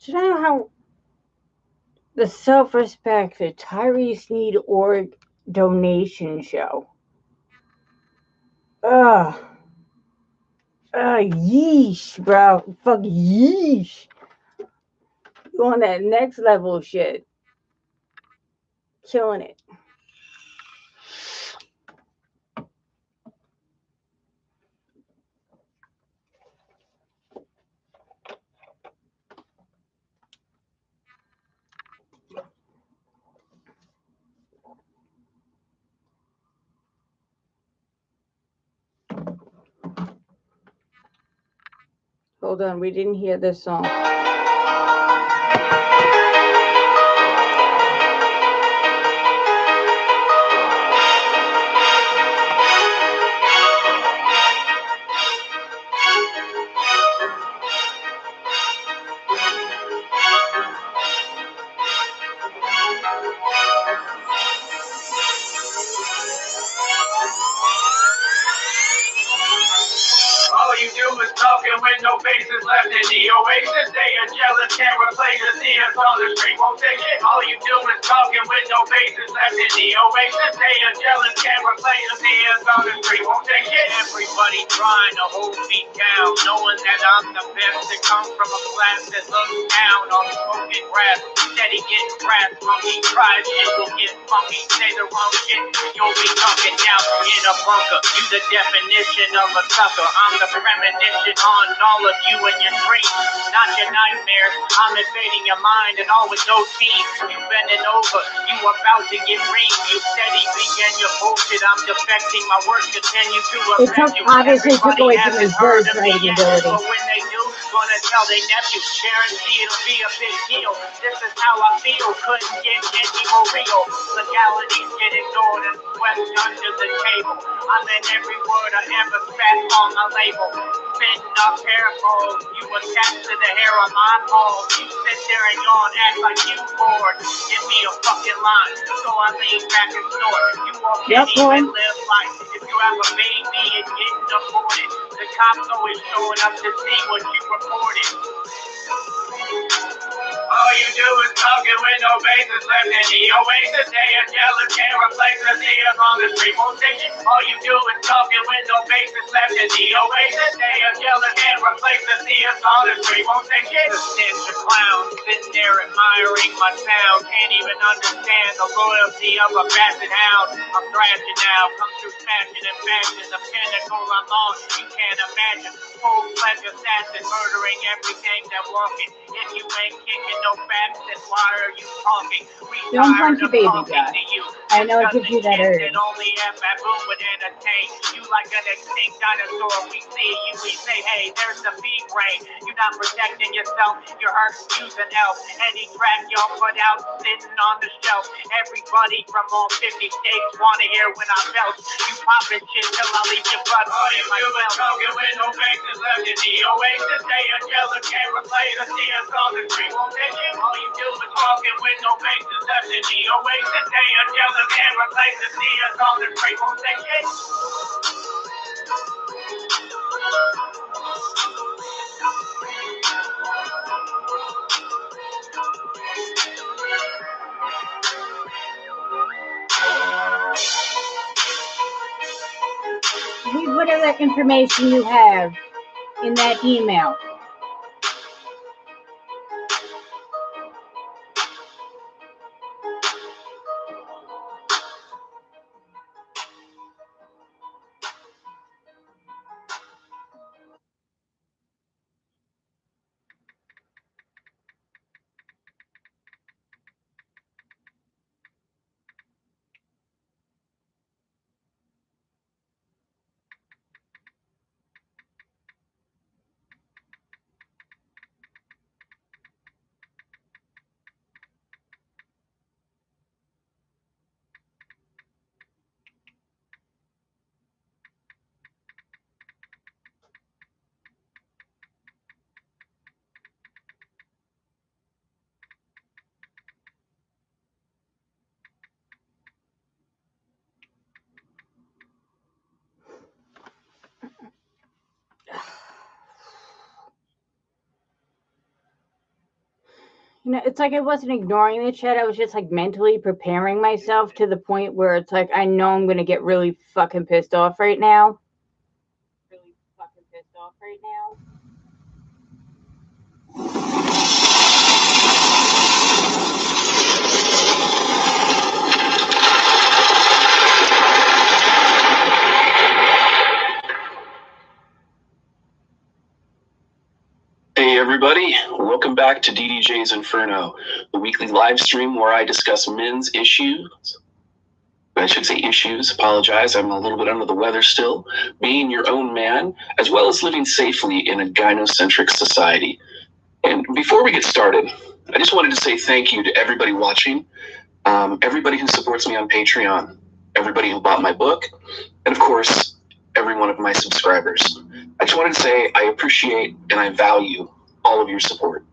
Do you know how the self-respect that Tyrese Need org donation show? Ugh. Yeesh, bro. Fuck yeesh. You on that next level shit. Killing it. Hold on, we didn't hear this song. All you do is talking with no faces left in the oasis. They are jealous, can't replace us. See us on the street, won't take it. All you do is talking with no faces left in the oasis. They are jealous, can't replace us. See us on the street, won't take it. Everybody trying to hold me down, knowing that I'm the best to come from a class that looks down on smoking grass. Steady getting grass, monkey tries shit will get funky. Say the wrong shit, you'll be talking down in a bunker. You the definition of a sucker. I'm the premonition on all of you and your dreams, not your nightmares. I'm invading your mind and all with no team. You bending over, you about to get reamed. You steady begin your bullshit. I'm defecting my work, continue to It took, affect you. obviously took Everybody away from his hasn't heard verse of me writing yet, ability. but when they do, gonna tell their nephew. Guarantee it'll be a big deal. This is how I feel. Couldn't get any more real. Legalities get ignored and swept under the table. I'm in every word I ever spat on my label. Spitting up hair balls. You attached to the hair on my balls. You sit there and yawn, act like you bored. Give me a fucking line, so I lean back and snort. You all can't even live life. If you have a baby and getting aborted, the cops always showing up to see what you reported. All you do is talking with no basis left in the oasis. They are jealous, can't replace us. See us on the street, won't take it. All you do is talking with no basis left in the oasis. They are jealous, can't replace us. See us on the street, won't take it. The stench of clowns sitting there admiring my sound. Can't even understand the loyalty of a basset hound. I'm thrashing now, come through smashing and bashing. The pinnacle I'm on, you can't imagine. Full-fledged assassin, murdering everything that walking. If you ain't kicking no facts, then why are you talking? We Don't tired punch a of baby talking guy. to you. I know it gives you that urge. That only a baboon would entertain. You like an extinct dinosaur. We see you, we say, hey, there's the feed brain. You're not protecting yourself. You're hurting, using elf. Any track y'all put out, sitting on the shelf. Everybody from all 50 states wanna hear when I belt. You popping shit till I leave your butt in my mouth. Talking with no faces left in the oasis. They are jealous, can't replace us. See us on the street, won't take it. All you do is talking with no faces left in the oasis. They are jealous, can't replace us. See us on the street, won't take it. Leave whatever information you have in that email. It's like I wasn't ignoring the chat. I was just like mentally preparing myself to the point where it's like I know I'm gonna get really fucking pissed off right now. Hey everybody, welcome back to DDJ's Inferno, the weekly live stream where I discuss men's issues. I should say issues, apologize, I'm a little bit under the weather still. Being your own man, as well as living safely in a gynocentric society. And before we get started, I just wanted to say thank you to everybody watching, everybody who supports me on Patreon, everybody who bought my book, and of course, every one of my subscribers. I just wanted to say I appreciate and I value all of your support.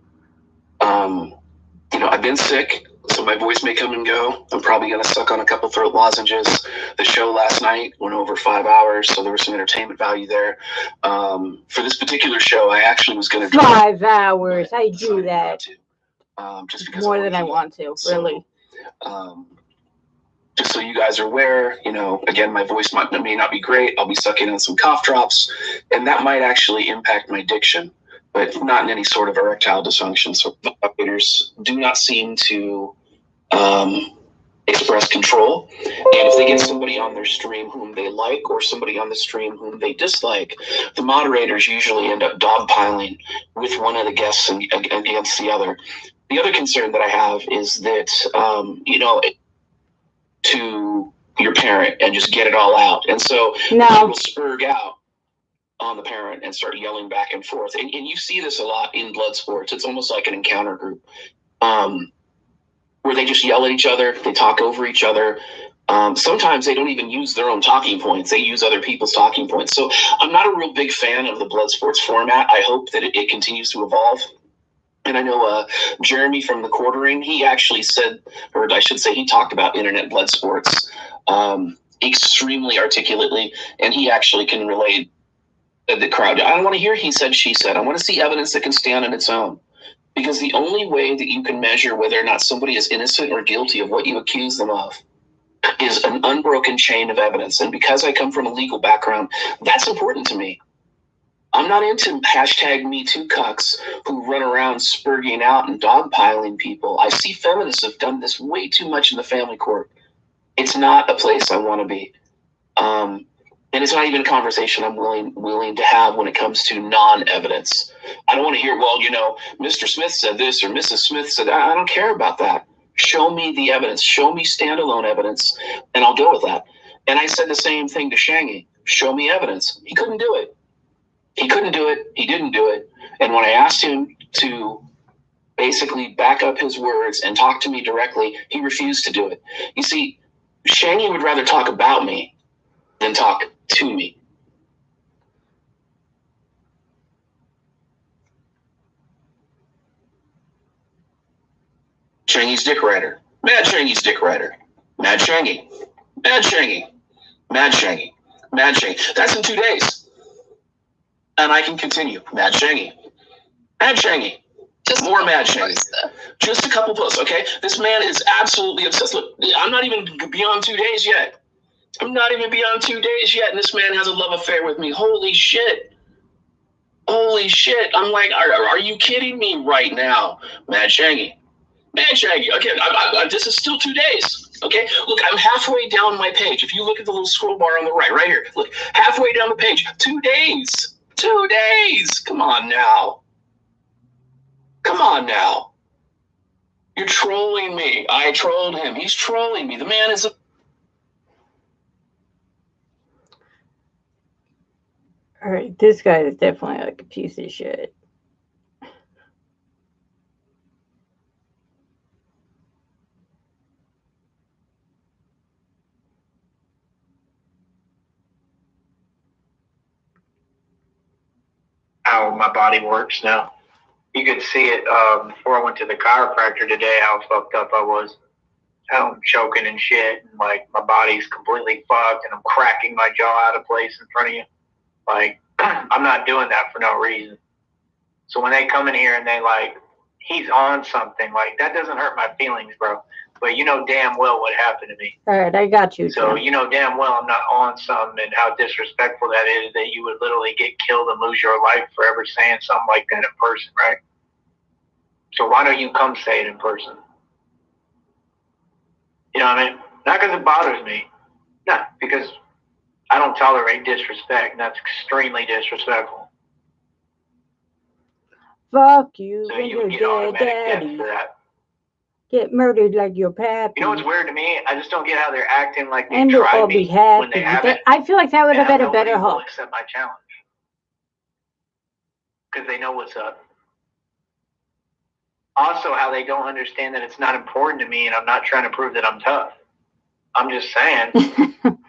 I've been sick, so my voice may come and go. I'm probably going to suck on a couple throat lozenges. The show last night went over 5 hours, so there was some entertainment value there. For this particular show, I actually was going to 5 hours. I do that. Just because more than I want to, really. Just so you guys are aware, again, my voice may not be great. I'll be sucking on some cough drops, and that might actually impact my diction, but not in any sort of erectile dysfunction. So operators do not seem to express control. And if they get somebody on their stream whom they like or somebody on the stream whom they dislike, the moderators usually end up dogpiling with one of the guests against the other. The other concern that I have is that, to your parent and just get it all out. And so people spurg out on the parent and start yelling back and forth. And you see this a lot in blood sports. It's almost like an encounter group where they just yell at each other. They talk over each other. Sometimes they don't even use their own talking points. They use other people's talking points. So I'm not a real big fan of the blood sports format. I hope that it continues to evolve. And I know Jeremy from the Quartering, he actually said, or I should say, he talked about internet blood sports extremely articulately, and he actually can relate the crowd. I don't want to hear he said, she said. I want to see evidence that can stand on its own. Because the only way that you can measure whether or not somebody is innocent or guilty of what you accuse them of is an unbroken chain of evidence. And because I come from a legal background, that's important to me. I'm not into #MeToo cucks who run around spurging out and dogpiling people. I see feminists have done this way too much in the family court. It's not a place I want to be. And it's not even a conversation I'm willing to have when it comes to non-evidence. I don't want to hear, well, Mr. Smith said this or Mrs. Smith said that. I don't care about that. Show me the evidence. Show me standalone evidence, and I'll go with that. And I said the same thing to Shangy. Show me evidence. He couldn't do it. He couldn't do it. He didn't do it. And when I asked him to basically back up his words and talk to me directly, he refused to do it. You see, Shangy would rather talk about me than talk to me. Shangy's dick rider. Mad Shangy's dick rider. Mad Shangy. Mad Shangy. Mad Shangy. Mad Shangy. That's in 2 days. And I can continue. Mad Shangy. Mad Shangy. Just more Mad Shangy. Just a couple posts, okay? This man is absolutely obsessed. Look, I'm not even beyond 2 days yet. I'm not even beyond 2 days yet, and this man has a love affair with me. Holy shit. Holy shit. I'm like, are you kidding me right now? Mad Shangy. Mad Shangy. Okay, this is still 2 days. Okay, look, I'm halfway down my page. If you look at the little scroll bar on the right here, look, halfway down the page. 2 days. 2 days. Come on now. Come on now. You're trolling me. I trolled him. He's trolling me. The man is a... All right, this guy is definitely like a piece of shit. How my body works now. You could see it before I went to the chiropractor today, how fucked up I was. How I'm choking and shit. And, like, my body's completely fucked and I'm cracking my jaw out of place in front of you. Like, I'm not doing that for no reason. So when they come in here and they, like, he's on something. Like, that doesn't hurt my feelings, bro. But you know damn well what happened to me. All right, I got you. So Jim. you know damn well I'm not on something, and how disrespectful that is, that you would literally get killed and lose your life for ever saying something like that in person, right? So why don't you come say it in person? You know what I mean? Not because it bothers me. No, because I don't tolerate disrespect, and that's extremely disrespectful. Fuck you So and you your get dead automatic death daddy. for that. Get murdered like your pappy. You know what's weird to me? I just don't get how they're acting like they And we'll tried all be me happy. when they haven't. I feel like that would have and been how a better nobody will hook. accept my challenge. Because they know what's up. Also, how they don't understand that it's not important to me, and I'm not trying to prove that I'm tough. I'm just saying,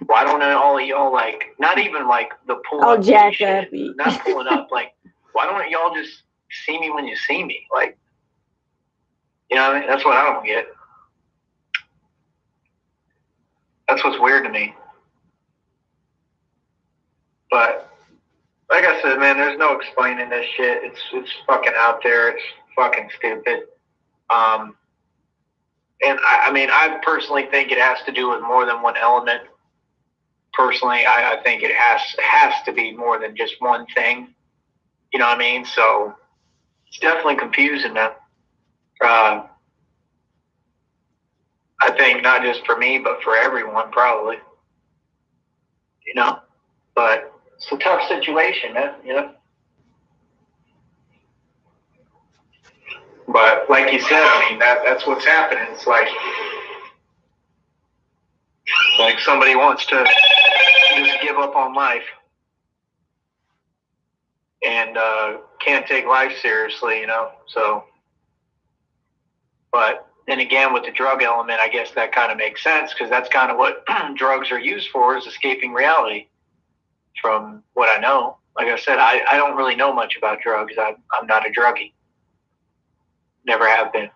why don't all of y'all, like, not even like the pull All up jacked shit, up. not pulling up, like, why don't y'all just see me when you see me? Like, you know what I mean? That's what I don't get. That's what's weird to me. But like I said, man, there's no explaining this shit. It's fucking out there. It's fucking stupid. And I mean, I personally think it has to do with more than one element. Personally, I think it has to be more than just one thing. You know what I mean? So it's definitely confusing, man. I think not just for me, but for everyone, probably. You know, but it's a tough situation, man. You know. But like you said, I mean, that's what's happening. It's like somebody wants to just give up on life and can't take life seriously, you know. So, but then again, with the drug element, I guess that kind of makes sense, because that's kind of what drugs are used for, is escaping reality. From what I know, like I said, I don't really know much about drugs. I'm not a druggie. Never have been.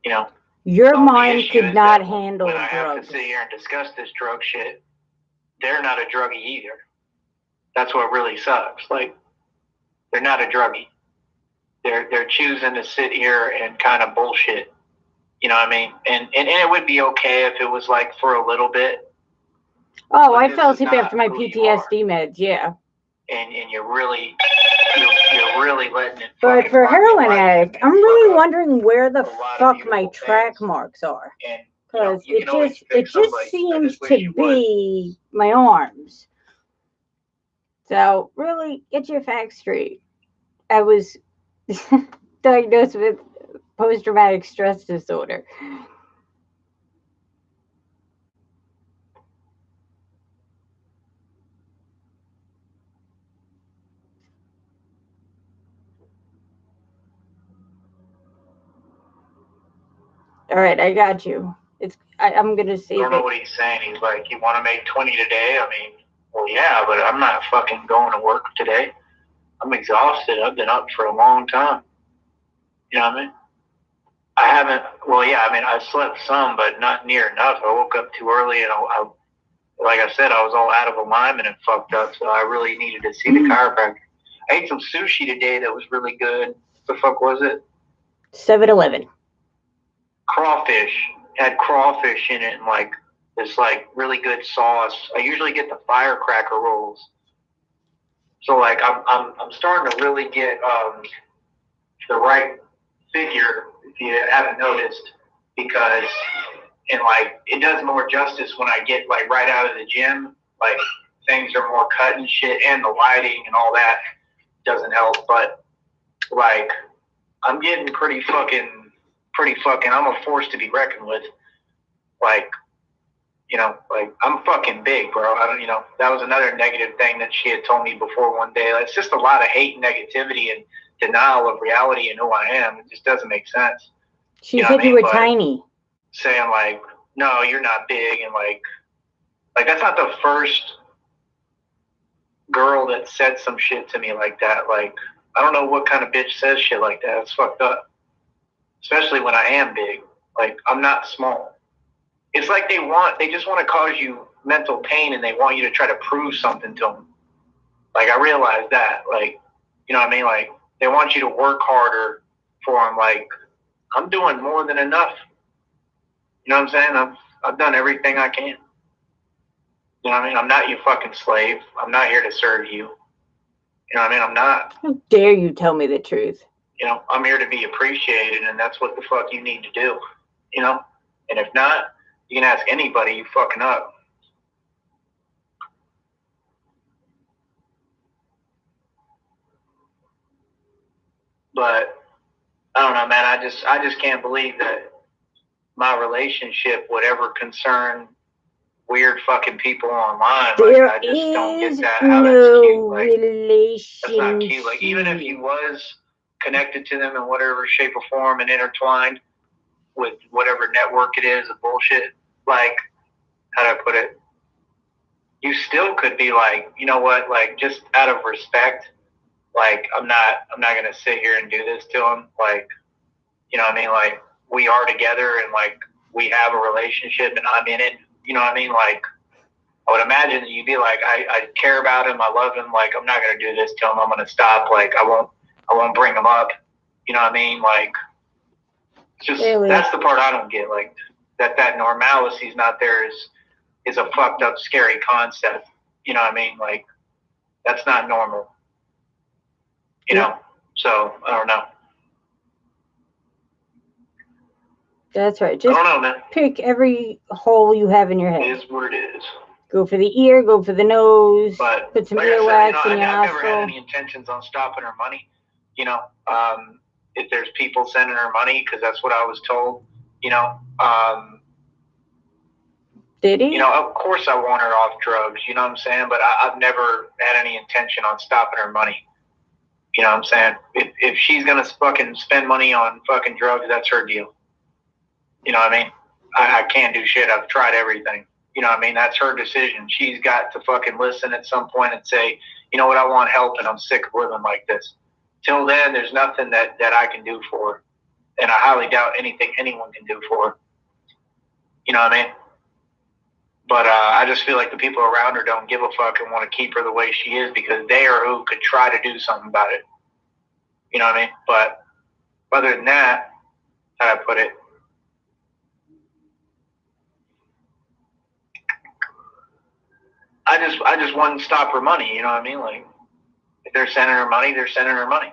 You know. Your mind issue could is not that handle when I have drugs. to sit here and discuss this drug shit, they're not a druggie either. That's what really sucks. Like, they're not a druggie. They're choosing to sit here and kind of bullshit. You know what I mean? And it would be okay if it was like for a little bit. Oh, I fell asleep after my PTSD meds, yeah. And you're really letting it. But for heroin addict, I'm really wondering where the fuck my track marks are. Because it just seems to be my arms. So really, get your facts straight. I was diagnosed with post-traumatic stress disorder. All right, I got you. I'm gonna save it. I don't know what he's saying. He's like, you want to make 20 today? I mean, well, yeah, but I'm not fucking going to work today. I'm exhausted. I've been up for a long time. You know what I mean? I haven't. Well, yeah. I mean, I slept some, but not near enough. I woke up too early, and I like I said, I was all out of alignment and fucked up. So I really needed to see the chiropractor. I ate some sushi today that was really good. What the fuck was it? 7-Eleven. Crawfish. Had crawfish in it and like this like really good sauce. I usually get the firecracker rolls. So like I'm starting to really get the right figure, if you haven't noticed, because and like it does more justice when I get like right out of the gym. Like things are more cut and shit, and the lighting and all that doesn't help. But like I'm getting pretty fucking. I'm a force to be reckoned with. Like, you know, like I'm fucking big, bro. I don't, you know, that was another negative thing that she had told me before one day. Like, it's just a lot of hate and negativity and denial of reality and who I am. It just doesn't make sense. She said you were tiny. Saying like, no, you're not big, and like that's not the first girl that said some shit to me like that. Like, I don't know what kind of bitch says shit like that. It's fucked up. Especially when I am big. Like, I'm not small. It's like they just want to cause you mental pain, and they want you to try to prove something to them. Like, I realize that. Like, you know what I mean? Like, they want you to work harder for him. Like, I'm doing more than enough. You know what I'm saying? I've done everything I can. You know what I mean? I'm not your fucking slave. I'm not here to serve you. You know what I mean? I'm not. How dare you tell me the truth? You know, I'm here to be appreciated, and that's what the fuck you need to do. You know? And if not, you can ask anybody, you fucking up. But I don't know, man. I just can't believe that my relationship would ever concern weird fucking people online. There like, I just don't get that. How that's cute. Like, relationship. that's not cute. Like, even if you was connected to them in whatever shape or form and intertwined with whatever network it is of bullshit, like, how do I put it? You still could be like, you know what? Like, just out of respect, like, I'm not gonna sit here and do this to them. Like, you know what I mean? Like, we are together and like we have a relationship and I'm in it. You know what I mean? Like, I would imagine that you'd be like, I care about him, I love him. Like, I'm not gonna do this to him. I'm gonna stop. Like, I won't bring him up. You know what I mean? Like, just really? That's the part I don't get. Like, that normalcy is not there is a fucked up, scary concept. You know what I mean? Like, that's not normal. You know? So, I don't know. That's right. Just I don't know, man. Pick every hole you have in your head. It is what it is. Go for the ear, go for the nose, but, put some like earwax in your I've nostril. never had any intentions on stopping her money. You know, if there's people sending her money, because that's what I was told, you know. Did he? You know, of course I want her off drugs, you know what I'm saying? But I've never had any intention on stopping her money. You know what I'm saying? If she's going to fucking spend money on fucking drugs, that's her deal. You know what I mean? I can't do shit. I've tried everything. You know what I mean? That's her decision. She's got to fucking listen at some point and say, you know what, I want help and I'm sick of living like this. Till then, there's nothing that I can do for her. And I highly doubt anything anyone can do for her. You know what I mean? But I just feel like the people around her don't give a fuck and want to keep her the way she is because they are who could try to do something about it. You know what I mean? But other than that, how do I put it? I just want to stop her money, you know what I mean? Like, if they're sending her money, they're sending her money.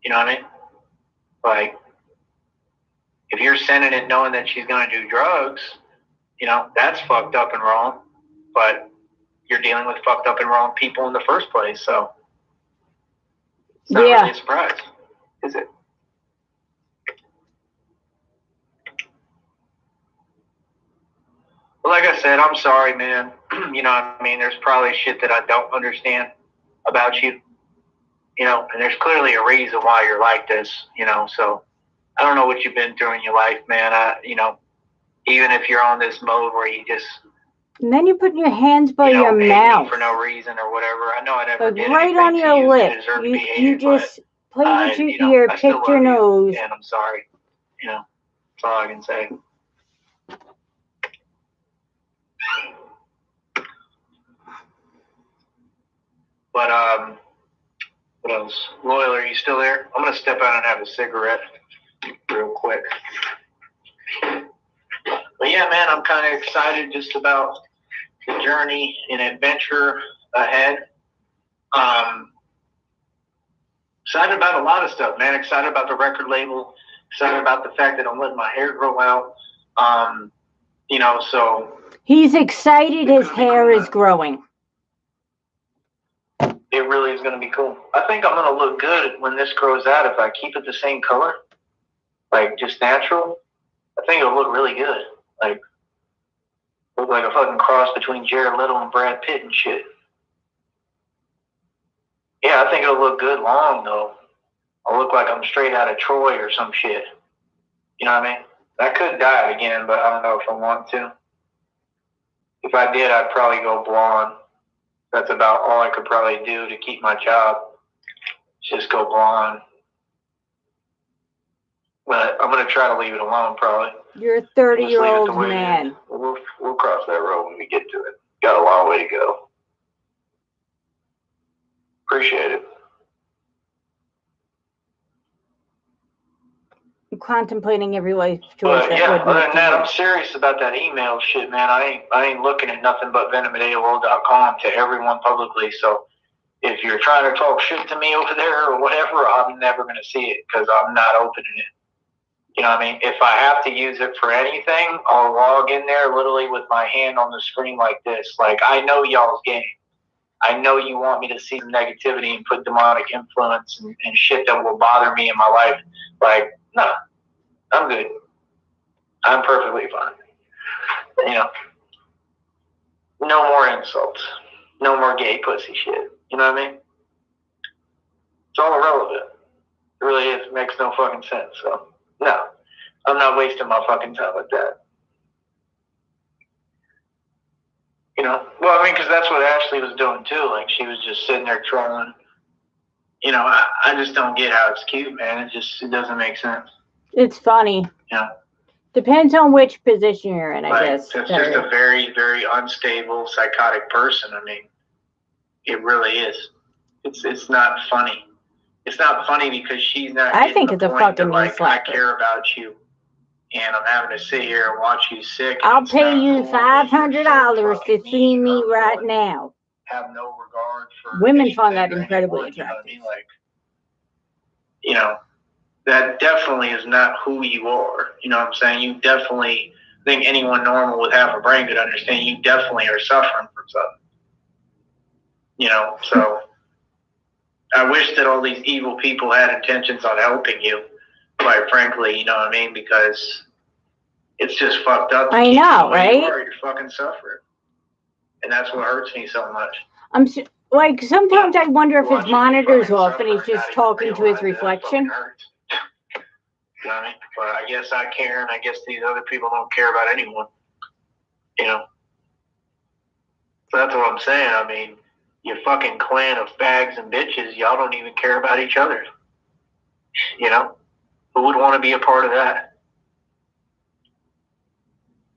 You know what I mean? Like, if you're sending it knowing that she's going to do drugs, you know, that's fucked up and wrong. But you're dealing with fucked up and wrong people in the first place, so it's not really a surprise, is it? Well, like I said, I'm sorry, man. You know what I mean? There's probably shit that I don't understand about you. You know, and there's clearly a reason why you're like this, you know, so I don't know what you've been through in your life, man. You know, even if you're on this mode where you just... And then you're putting your hands by your mouth. For no reason or whatever. I know I never did right on your lip. You just play with your ear, picked your nose. And I'm sorry. You know, that's all I can say. But, what else? Loyal, are you still there? I'm going to step out and have a cigarette real quick. But yeah, man, I'm kind of excited just about the journey and adventure ahead. Excited about a lot of stuff, man. Excited about the record label. Excited about the fact that I'm letting my hair grow out. You know, so... He's excited his hair is growing. It really is going to be cool. I think I'm going to look good when this grows out if I keep it the same color. Like, just natural. I think it'll look really good. Like, look like a fucking cross between Jared Leto and Brad Pitt and shit. Yeah, I think it'll look good long, though. I'll look like I'm straight out of Troy or some shit. You know what I mean? I could dye it again, but I don't know if I want to. If I did, I'd probably go blonde. That's about all I could probably do to keep my job. Just go blonde. But I'm going to try to leave it alone, probably. You're a 30-year-old man. We'll cross that road when we get to it. Got a long way to go. Appreciate it. contemplating every life choice But that yeah, would other make than that, you. I'm serious about that email shit, man. I ain't looking at nothing but venom@AOL.com to everyone publicly. So if you're trying to talk shit to me over there or whatever, I'm never gonna see it because I'm not opening it. You know what I mean? If I have to use it for anything, I'll log in there literally with my hand on the screen like this. Like, I know y'all's game. I know you want me to see some negativity and put demonic influence and shit that will bother me in my life. Like, no, I'm good. I'm perfectly fine. You know, no more insults. No more gay pussy shit. You know what I mean? It's all irrelevant. It really is. It makes no fucking sense. So, no. I'm not wasting my fucking time with that. You know? Well, I mean, because that's what Ashley was doing too. Like, she was just sitting there trolling. You know, I just don't get how it's cute, man. It doesn't make sense. It's funny. Yeah. Depends on which position you're in, I Like, guess. It's just a very, very unstable, psychotic person. I mean, it really is. It's not funny. It's not funny because she's not. I think the it's a point fucking that, like, I slapper. care about you, and I'm having to sit here and watch you sick. I'll pay not you cool that you're so $500 fucking to see mean, me hurtful, right and now. have no regard for Women find anything that or incredibly anyone, you know what I attractive. mean? Like, you know, that definitely is not who you are. You know what I'm saying? You definitely, I think anyone normal with half a brain could understand you definitely are suffering from something. You know, so I wish that all these evil people had intentions on helping you, quite frankly, you know what I mean? Because it's just fucked up. I know, right? You're fucking suffering. And that's what hurts me so much. Like, sometimes I wonder if his monitor's off and he's just talking to his reflection. You know what I mean? But I guess I care, and I guess these other people don't care about anyone. You know? So that's what I'm saying. I mean, your fucking clan of fags and bitches, y'all don't even care about each other. You know? Who would want to be a part of that?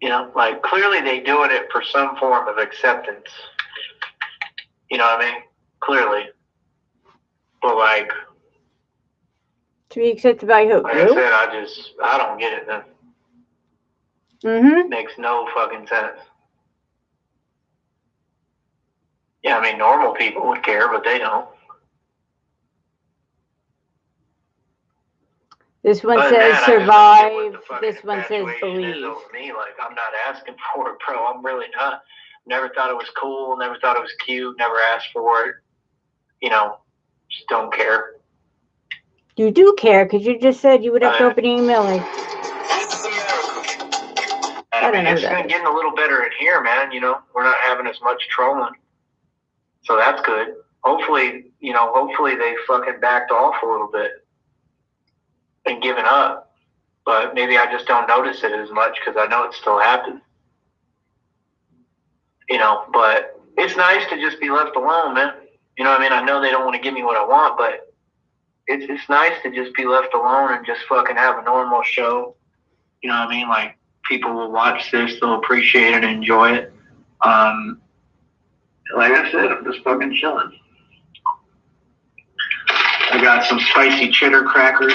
You know, like, clearly they doing it for some form of acceptance. You know what I mean? Clearly. But, like, to be accepted by who? Like You? I said, I don't get it, man. Mm-hmm. Makes no fucking sense. Yeah, I mean, normal people would care, but they don't. This one says survive. This one says believe. Me, like, I'm not asking for it, bro. I'm really not. Never thought it was cool. Never thought it was cute. Never asked for it. You know, just don't care. You do care because you just said you would have to open an email. Like, I mean, it's getting a little better in here, man. You know, we're not having as much trolling, so that's good. Hopefully they fucking backed off a little bit and given up. But maybe I just don't notice it as much because I know it still happens. You know, but it's nice to just be left alone, man. You know what I mean? I know they don't want to give me what I want, but it's nice to just be left alone and just fucking have a normal show. You know what I mean? Like, people will watch this, they'll appreciate it and enjoy it. Like I said, I'm just fucking chilling. I got some spicy cheddar crackers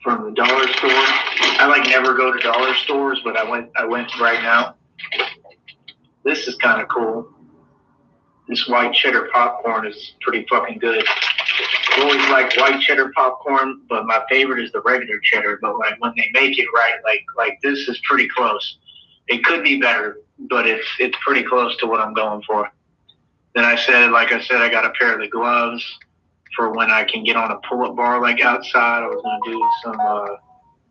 from the dollar store. I like never go to dollar stores, but I went right now. This is kind of cool. This white cheddar popcorn is pretty fucking good. I always like white cheddar popcorn, but my favorite is the regular cheddar. But like when they make it right, like this is pretty close. It could be better, but it's pretty close to what I'm going for. Then I said, I got a pair of the gloves for when I can get on a pull-up bar like outside. I was going to do some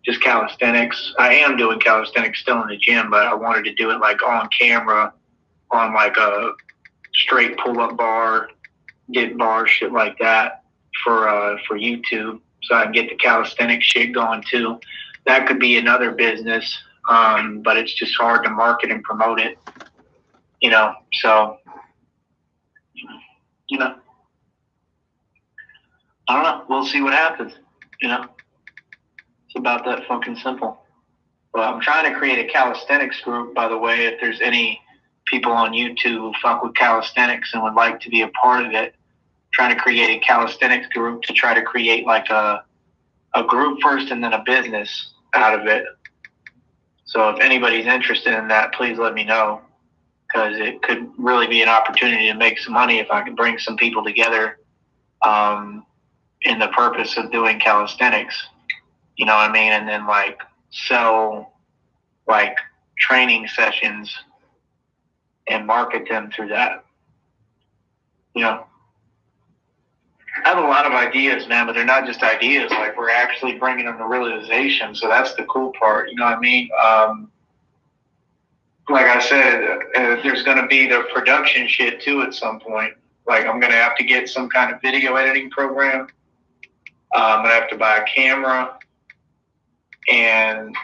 just calisthenics. I am doing calisthenics still in the gym, but I wanted to do it like on camera, on like a straight pull-up bar, get bars, shit like that for YouTube, so I can get the calisthenics shit going too. That could be another business, but it's just hard to market and promote it, you know. So, you know, I don't know. We'll see what happens, you know. It's about that fucking simple. Well, I'm trying to create a calisthenics group, by the way, if there's any people on YouTube who fuck with calisthenics and would like to be a part of it. Trying to create a calisthenics group to try to create like a group first and then a business. out of it. So if anybody's interested in that, please let me know, because it could really be an opportunity to make some money if I can bring some people together in the purpose of doing calisthenics. You know what I mean? And then like sell like training sessions and market them through that. You know, I have a lot of ideas, man, but they're not just ideas. Like, we're actually bringing them to realization. So that's the cool part. You know what I mean? Like I said, there's going to be the production shit too at some point. Like, I'm going to have to get some kind of video editing program. I'm going to have to buy a camera. And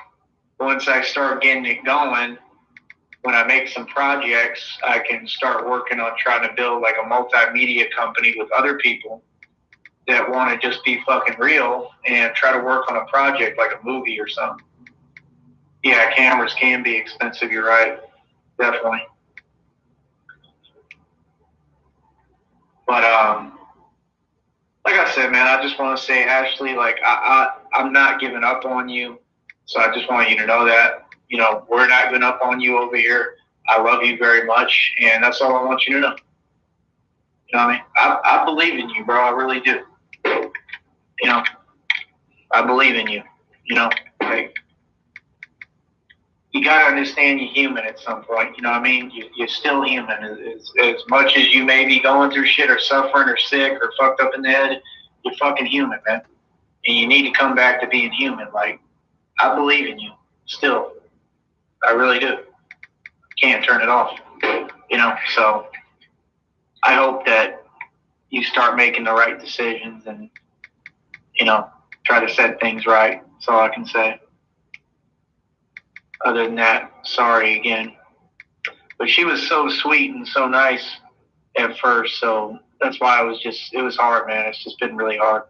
once I start getting it going, when I make some projects, I can start working on trying to build like a multimedia company with other people that want to just be fucking real and try to work on a project like a movie or something. Yeah, cameras can be expensive, you're right. Definitely. But like I said, man, I just want to say, Ashley, like I'm not giving up on you. So I just want you to know that, you know, we're not giving up on you over here. I love you very much, and that's all I want you to know. You know what I mean? I believe in you, bro. I really do. You know, I believe in you. You know, like, you gotta understand you're human at some point. You know what I mean? You're still human. As much as you may be going through shit or suffering or sick or fucked up in the head, you're fucking human, man. And you need to come back to being human. Like, I believe in you still. I really do. Can't turn it off. You know, so I hope that you start making the right decisions and, you know, try to set things right. That's all I can say. Other than that, sorry again. But she was so sweet and so nice at first, so that's why it was hard, man. It's just been really hard.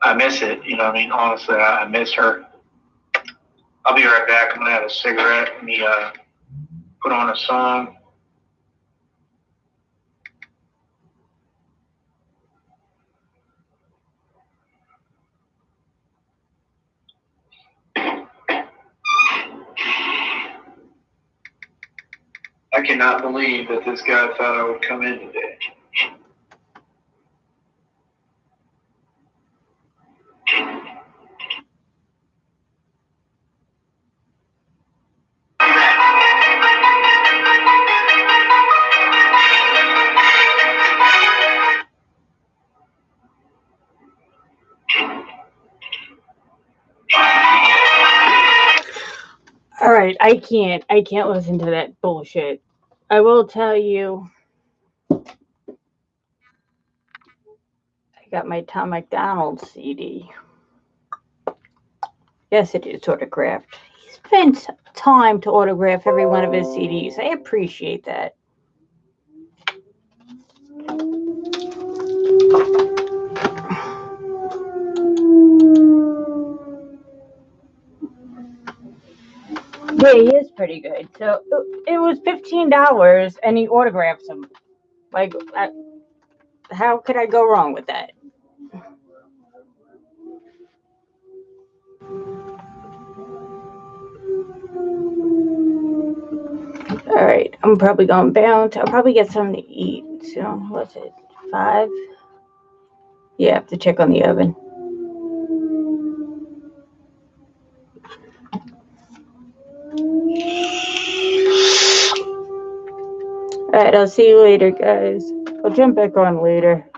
I miss it, you know what I mean? Honestly, I miss her. I'll be right back. I'm going to have a cigarette. Let me put on a song. I cannot believe that this guy thought I would come in today. All right, I can't listen to that bullshit. I will tell you, I got my Tom McDonald CD. Yes, it is autographed. He spent time to autograph every one of his CDs. I appreciate that. Yeah, he is pretty good. So it was $15, and he autographs them. Like, how could I go wrong with that? All right, I'm probably going bound. I'll probably get something to eat. So what's it? 5? Yeah, I have to check on the oven. All right, I'll see you later, guys. I'll jump back on later.